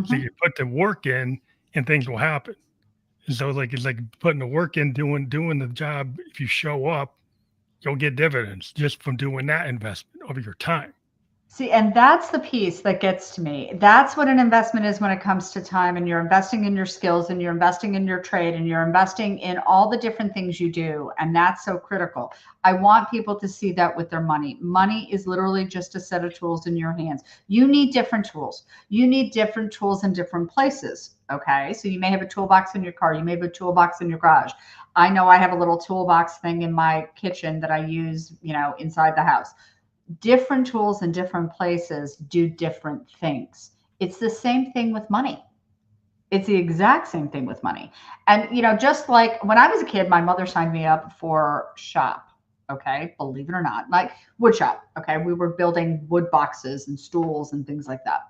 So Hmm. you put the work in and things will happen. And so like it's like putting the work in, doing the job. If you show up, you'll get dividends just from doing that investment of your time. See, and that's the piece that gets to me. That's what an investment is when it comes to time, and you're investing in your skills and you're investing in your trade and you're investing in all the different things you do. And that's so critical. I want people to see that with their money. Money is literally just a set of tools in your hands. You need different tools. You need different tools in different places. Okay. So you may have a toolbox in your car, you may have a toolbox in your garage. I know I have a little toolbox thing in my kitchen that I use, inside the house. Different tools in different places do different things. It's the same thing with money. It's the exact same thing with money. And, just like when I was a kid, my mother signed me up for shop. Okay. Believe it or not, like wood shop. Okay. We were building wood boxes and stools and things like that.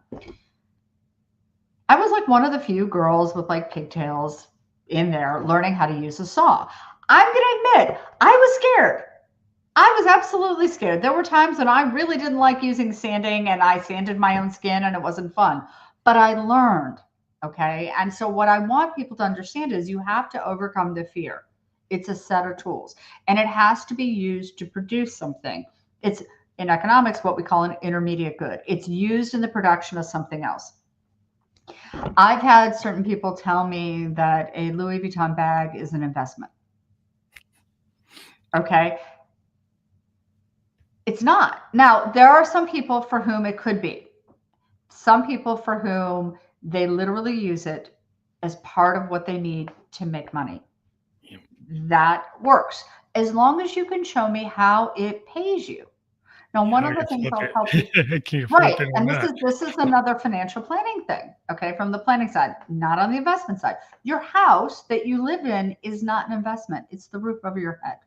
I was like one of the few girls with like pigtails in there learning how to use a saw. I'm going to admit, I was scared. I was absolutely scared. There were times when I really didn't like using sanding and I sanded my own skin and it wasn't fun, but I learned. Okay. And so, what I want people to understand is you have to overcome the fear. It's a set of tools and it has to be used to produce something. It's in economics what we call an intermediate good, it's used in the production of something else. I've had certain people tell me that a Louis Vuitton bag is an investment. Okay. It's not. Now, there are some people for whom it could be. Some people for whom they literally use it as part of what they need to make money. Yeah. That works as long as you can show me how it pays you. Now, one How of you the things flip I'll help you. it? Can you Right. flip it on And this that? is this is another financial planning thing, okay, from the planning side, not on the investment side. Your house that you live in is not an investment. It's the roof over your head.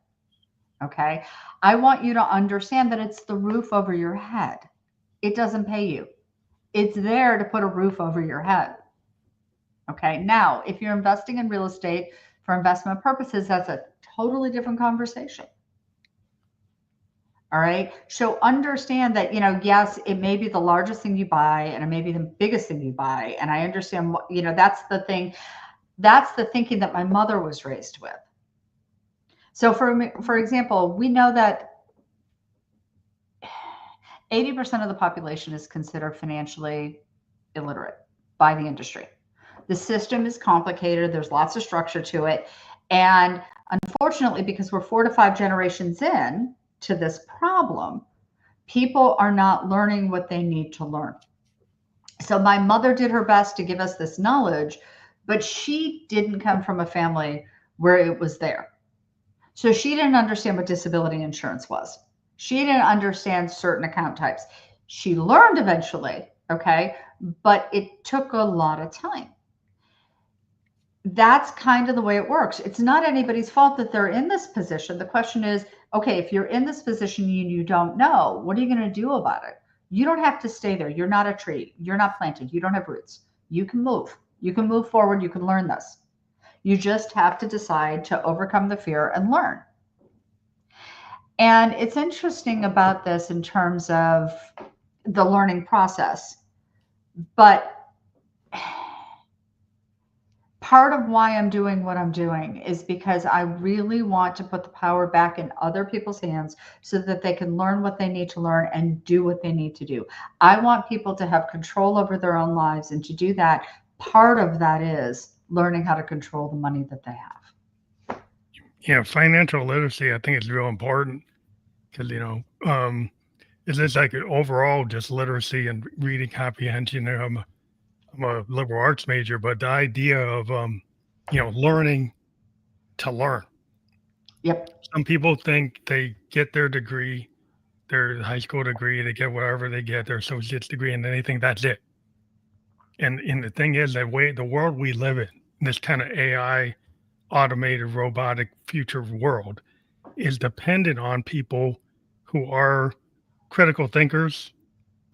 Okay? I want you to understand that it's the roof over your head. It doesn't pay you. It's there to put a roof over your head. Okay? Now, if you're investing in real estate for investment purposes, that's a totally different conversation. All right. So understand that, yes, it may be the largest thing you buy and it may be the biggest thing you buy. And I understand what, that's the thing. That's the thinking that my mother was raised with. So for example, we know that 80% of the population is considered financially illiterate by the industry. The system is complicated. There's lots of structure to it. And unfortunately, because we're 4 to 5 generations in to this problem, people are not learning what they need to learn. So my mother did her best to give us this knowledge, but she didn't come from a family where it was there. So she didn't understand what disability insurance was. She didn't understand certain account types. She learned eventually, okay, but it took a lot of time. That's kind of the way it works. It's not anybody's fault that they're in this position. The question is, okay, if you're in this position and you don't know, what are you going to do about it? You don't have to stay there. You're not a tree. You're not planted. You don't have roots. You can move. You can move forward. You can learn this. You just have to decide to overcome the fear and learn. And it's interesting about this in terms of the learning process. But part of why I'm doing what I'm doing is because I really want to put the power back in other people's hands so that they can learn what they need to learn and do what they need to do. I want people to have control over their own lives. And to do that, part of that is learning how to control the money that they have. Yeah, financial literacy, I think is real important because, it's just like overall just literacy and reading comprehension. I'm a liberal arts major, but the idea of, learning to learn. Yep. Some people think they get their degree, their high school degree, they get whatever they get, their associate's degree, and then they think that's it. And the thing is that the world we live in, this kind of AI, automated, robotic future world, is dependent on people who are critical thinkers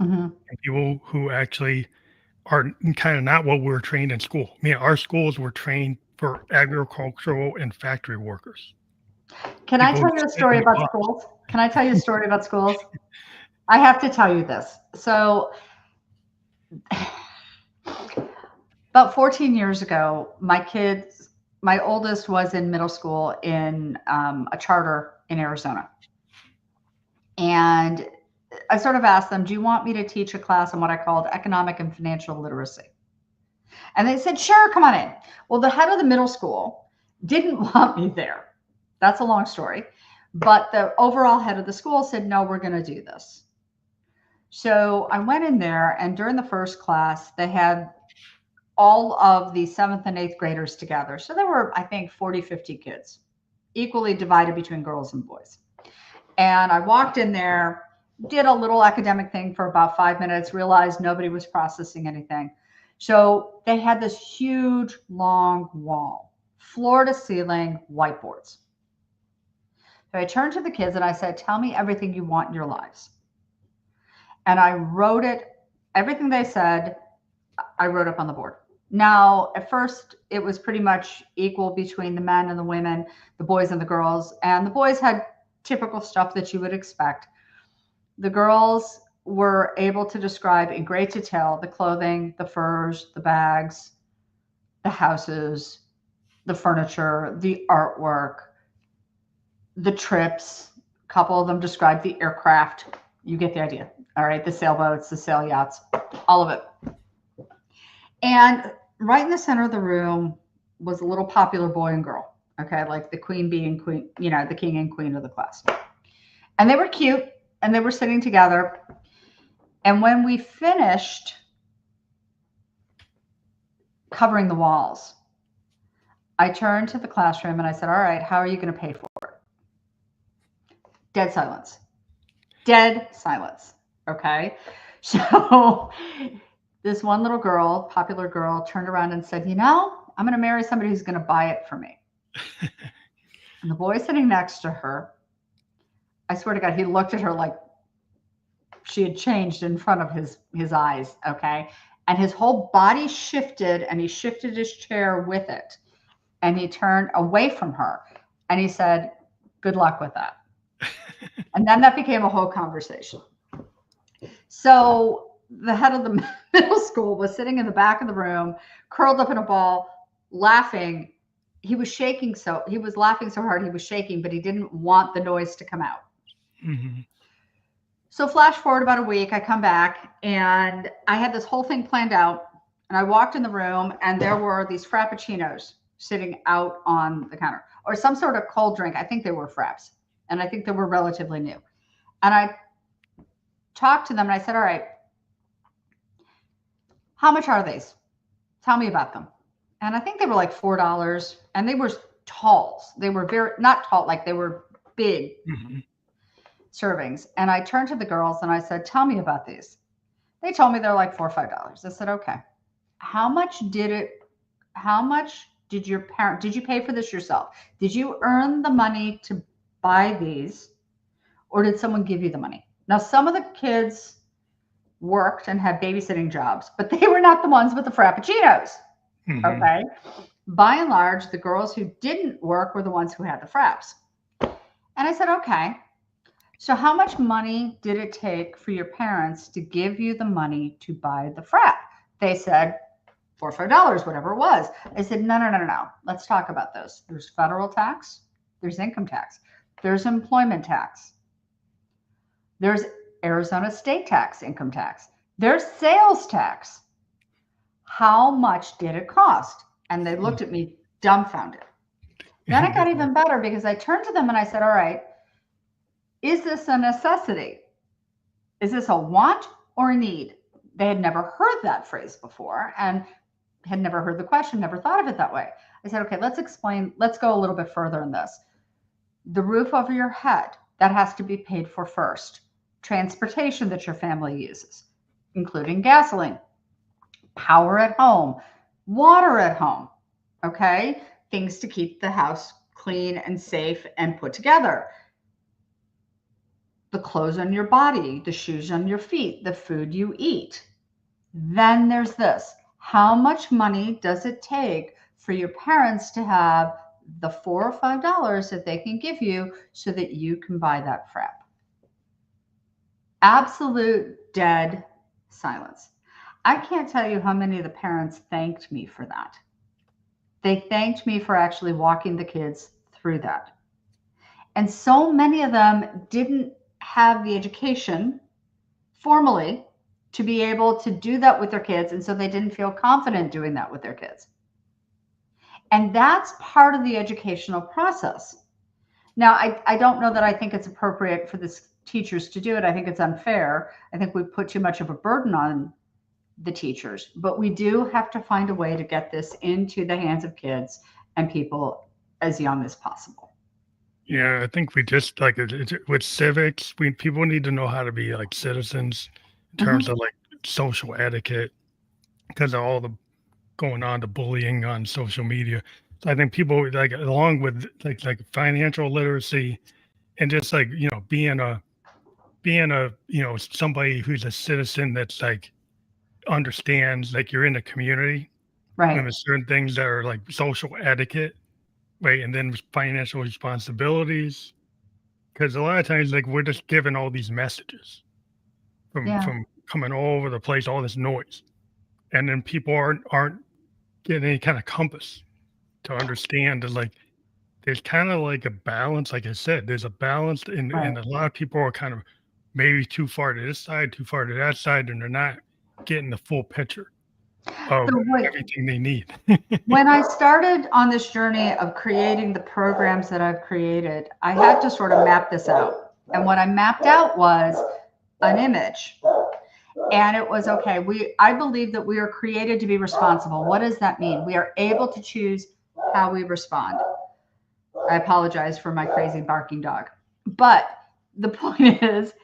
Mm-hmm. and people who actually are kind of not what we were trained in school. I mean, our schools were trained for agricultural and factory workers. Can I People who tell you a sit story in about class. schools? Can I tell you a story about schools? I have to tell you this. So, about 14 years ago, my oldest was in middle school in a charter in Arizona. And I sort of asked them, do you want me to teach a class on what I called economic and financial literacy? And they said, sure, come on in. Well, the head of the middle school didn't want me there. That's a long story. But the overall head of the school said, no, we're going to do this. So I went in there, and during the first class, they had all of the seventh and eighth graders together. So there were, I think, 40, 50 kids, equally divided between girls and boys. And I walked in there, did a little academic thing for about 5 minutes, realized nobody was processing anything. So they had this huge, long wall, floor to ceiling whiteboards. So I turned to the kids and I said, tell me everything you want in your lives. And I wrote it, everything they said, I wrote up on the board. Now, at first, it was pretty much equal between the men and the women, the boys and the girls. And the boys had typical stuff that you would expect. The girls were able to describe in great detail the clothing, the furs, the bags, the houses, the furniture, the artwork, the trips. A couple of them described the aircraft. You get the idea. All right, the sailboats, the sail yachts, all of it. And right in the center of the room was a little popular boy and girl. Okay, like the queen being queen, the king and queen of the class. And they were cute and they were sitting together. And when we finished covering the walls, I turned to the classroom and I said, all right, how are you going to pay for it? Dead silence. Dead silence. Okay. So this one little girl, popular girl, turned around and said, I'm going to marry somebody who's going to buy it for me. And the boy sitting next to her, I swear to God, he looked at her like she had changed in front of his eyes. Okay. And his whole body shifted and he shifted his chair with it. And he turned away from her and he said, good luck with that. And then that became a whole conversation. So the head of the middle school was sitting in the back of the room, curled up in a ball, laughing. He was laughing so hard he was shaking, but he didn't want the noise to come out. Mm-hmm. So flash forward about a week, I come back and I had this whole thing planned out. And I walked in the room and there were these frappuccinos sitting out on the counter, or some sort of cold drink. I think they were fraps, and I think they were relatively new. And I talked to them and I said, all right, how much are these? Tell me about them. and I think they were like $4, and they were talls. They were very not tall, like they were big Hmm. servings. And I turned to the girls and I said, "Tell me about these." They told me they're like $4 or $5. I said, "Okay. How much did it? How much did your parent? Did you pay for this yourself? Did you earn the money to buy these, or did someone give you the money?" Now, some of the kids worked and had babysitting jobs, but they were not the ones with the frappuccinos. Hmm. Okay. By and large, the girls who didn't work were the ones who had the fraps. And I said, "Okay, so how much money did it take for your parents to give you the money to buy the frap?" They said $4 or $5, whatever it was. I said, "No, no, no, no, no. Let's talk about those. There's federal tax, there's income tax, there's employment tax, there's Arizona state tax, income tax, there's sales tax. How much did it cost?" And they looked at me dumbfounded. Then it got even better because I turned to them and I said, "All right, is this a necessity? Is this a want or a need?" They had never heard that phrase before and had never heard the question, never thought of it that way. I said, "Okay, let's explain. Let's go a little bit further in this. The roof over your head, that has to be paid for first. Transportation that your family uses, including gasoline, power at home, water at home, okay? Things to keep the house clean and safe and put together. The clothes on your body, the shoes on your feet, the food you eat. Then there's this. How much money does it take for your parents to have the $4 or $5 that they can give you so that you can buy that frap?" Absolute dead silence. I can't tell you how many of the parents thanked me for that. They thanked me for actually walking the kids through that. And so many of them didn't have the education formally to be able to do that with their kids. And so they didn't feel confident doing that with their kids. And that's part of the educational process. Now, I don't know that I think it's appropriate for the teachers to do it. I think it's unfair. I think we put too much of a burden on the teachers, but we do have to find a way to get this into the hands of kids and people as young as possible. Yeah, I think we just like with civics, we people need to know how to be like citizens in terms Mhm. of like social etiquette because of all the going on, the bullying on social media. So I think people like along with like financial literacy and just like being a somebody who's a citizen that's like understands like you're in the community and Right. there's certain things that are like social etiquette, right? And then financial responsibilities. Because a lot of times, like we're just given all these messages Yeah. from coming all over the place, all this noise, and then people aren't getting any kind of compass to understand that like there's kind of like a balance. Like I said, there's a balance, and Right. a lot of people are kind of maybe too far to this side, too far to that side, and they're not getting the full picture of So everything they need. when I started on this journey of creating the programs that I've created, I had to sort of map this out. And what I mapped out was an image. And it was okay. I believe that we are created to be responsible. What does that mean? We are able to choose how we respond. I apologize for my crazy barking dog. But the point is,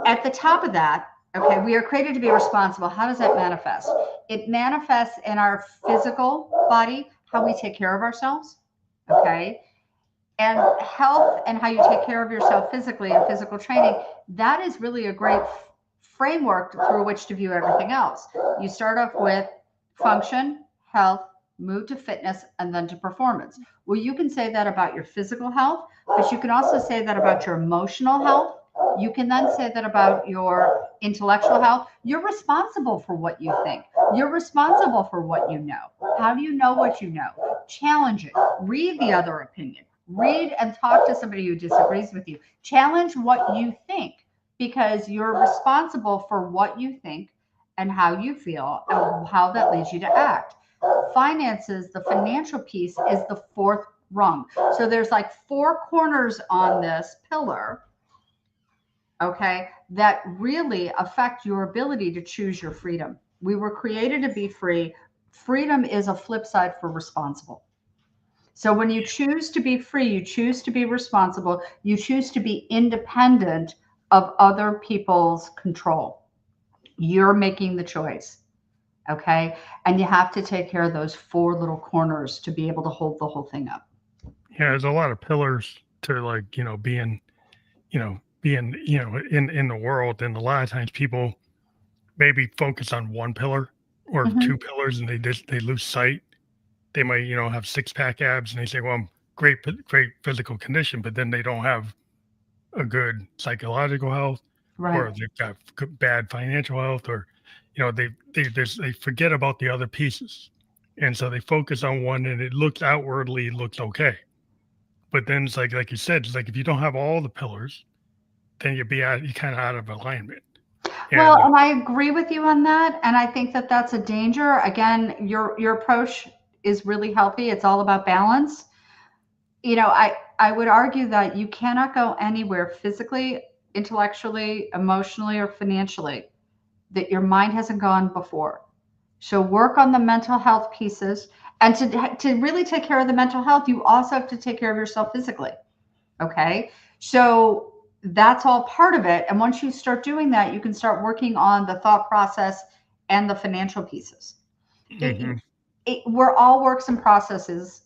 at the top of that, okay, we are created to be responsible. How does that manifest? It manifests in our physical body, how we take care of ourselves, okay? And health and how you take care of yourself physically and physical training, that is really a great framework through which to view everything else. You start off with function, health, move to fitness, and then to performance. Well, you can say that about your physical health, but you can also say that about your emotional health. You can then say that about your intellectual health. You're responsible for what you think. You're responsible for what you know. How do you know what you know? Challenge it. Read the other opinion. Read and talk to somebody who disagrees with you. Challenge what you think because you're responsible for what you think and how you feel and how that leads you to act. Finances, the financial piece is the fourth rung. So there's like four corners on this pillar, okay, that really affect your ability to choose your freedom. We were created to be free. Freedom is a flip side for responsible. So when you choose to be free, you choose to be responsible, you choose to be independent of other people's control. You're making the choice. Okay. And you have to take care of those four little corners to be able to hold the whole thing up. Yeah, there's a lot of pillars to like, being, in the world. And a lot of times people maybe focus on one pillar or two Hmm. pillars and they lose sight. They might, have six pack abs and they say, well, I'm great physical condition, but then they don't have a good psychological health, Right. or they've got bad financial health, or they forget about the other pieces, and so they focus on one, and it looks outwardly looks okay, but then it's like you said, it's like if you don't have all the pillars, then you're kind of out of alignment, Well, and and I agree with you on that. And I think that that's a danger. Again, your approach is really healthy. It's all about balance. I would argue that you cannot go anywhere physically, intellectually, emotionally, or financially that your mind hasn't gone before. So work on the mental health pieces. And to really take care of the mental health, you also have to take care of yourself physically. Okay. So that's all part of it. And once you start doing that, you can start working on the thought process and the financial pieces. hmm We're all works and processes.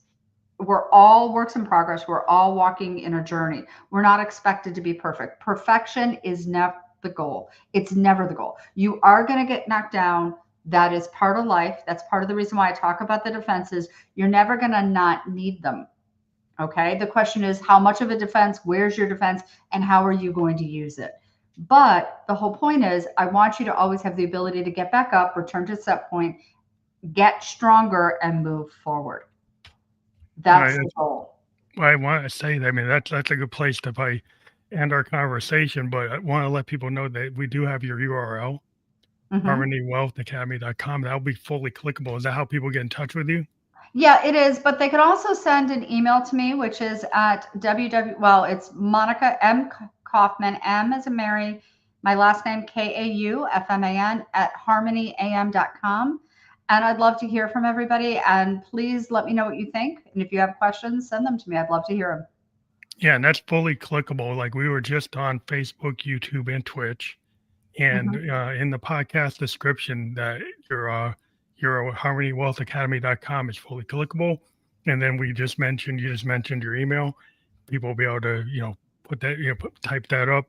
We're all works in progress. We're all walking in a journey. We're not expected to be perfect. Perfection is never the goal. It's never the goal. You are going to get knocked down. That is part of life. That's part of the reason why I talk about the defenses. You're never going to not need them. Okay. The question is how much of a defense, where's your defense, and how are you going to use it? But the whole point is, I want you to always have the ability to get back up, return to set point, get stronger, and move forward. That's the that's goal. why I want to say that. I mean, that's a good place to probably end our conversation, but I want to let people know that we do have your URL, Mhm. harmonywealthacademy.com. That'll be fully clickable. Is that how people get in touch with you? Yeah, it is, but they can also send an email to me, which is at well, it's Monica M. Kaufman, M as in Mary, my last name, Kaufman, at harmonyam.com. And I'd love to hear from everybody. And please let me know what you think. And if you have questions, send them to me. I'd love to hear them. Yeah, and that's fully clickable. Like we were just on Facebook, YouTube, and Twitch, and Hmm. in the podcast description, that your harmonywealthacademy.com is fully clickable. And then you just mentioned your email. People will be able to put that type that up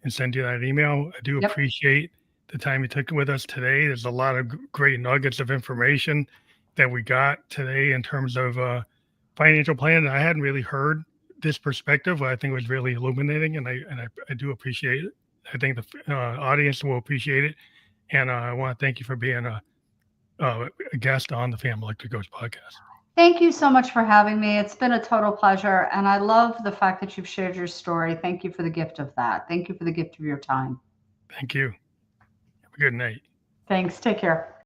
and send you that email. I do Yep. appreciate the time you took with us today. There's a lot of great nuggets of information that we got today in terms of financial plan. I hadn't really heard this perspective. I think it was really illuminating, and I do appreciate it. I think the audience will appreciate it, and I want to thank you for being a guest on the Family Electric Coach podcast. Thank you so much for having me. It's been a total pleasure. And I love the fact that you've shared your story. Thank you for the gift of that. Thank you for the gift of your time. Thank you. Have a good night. Thanks. Take care.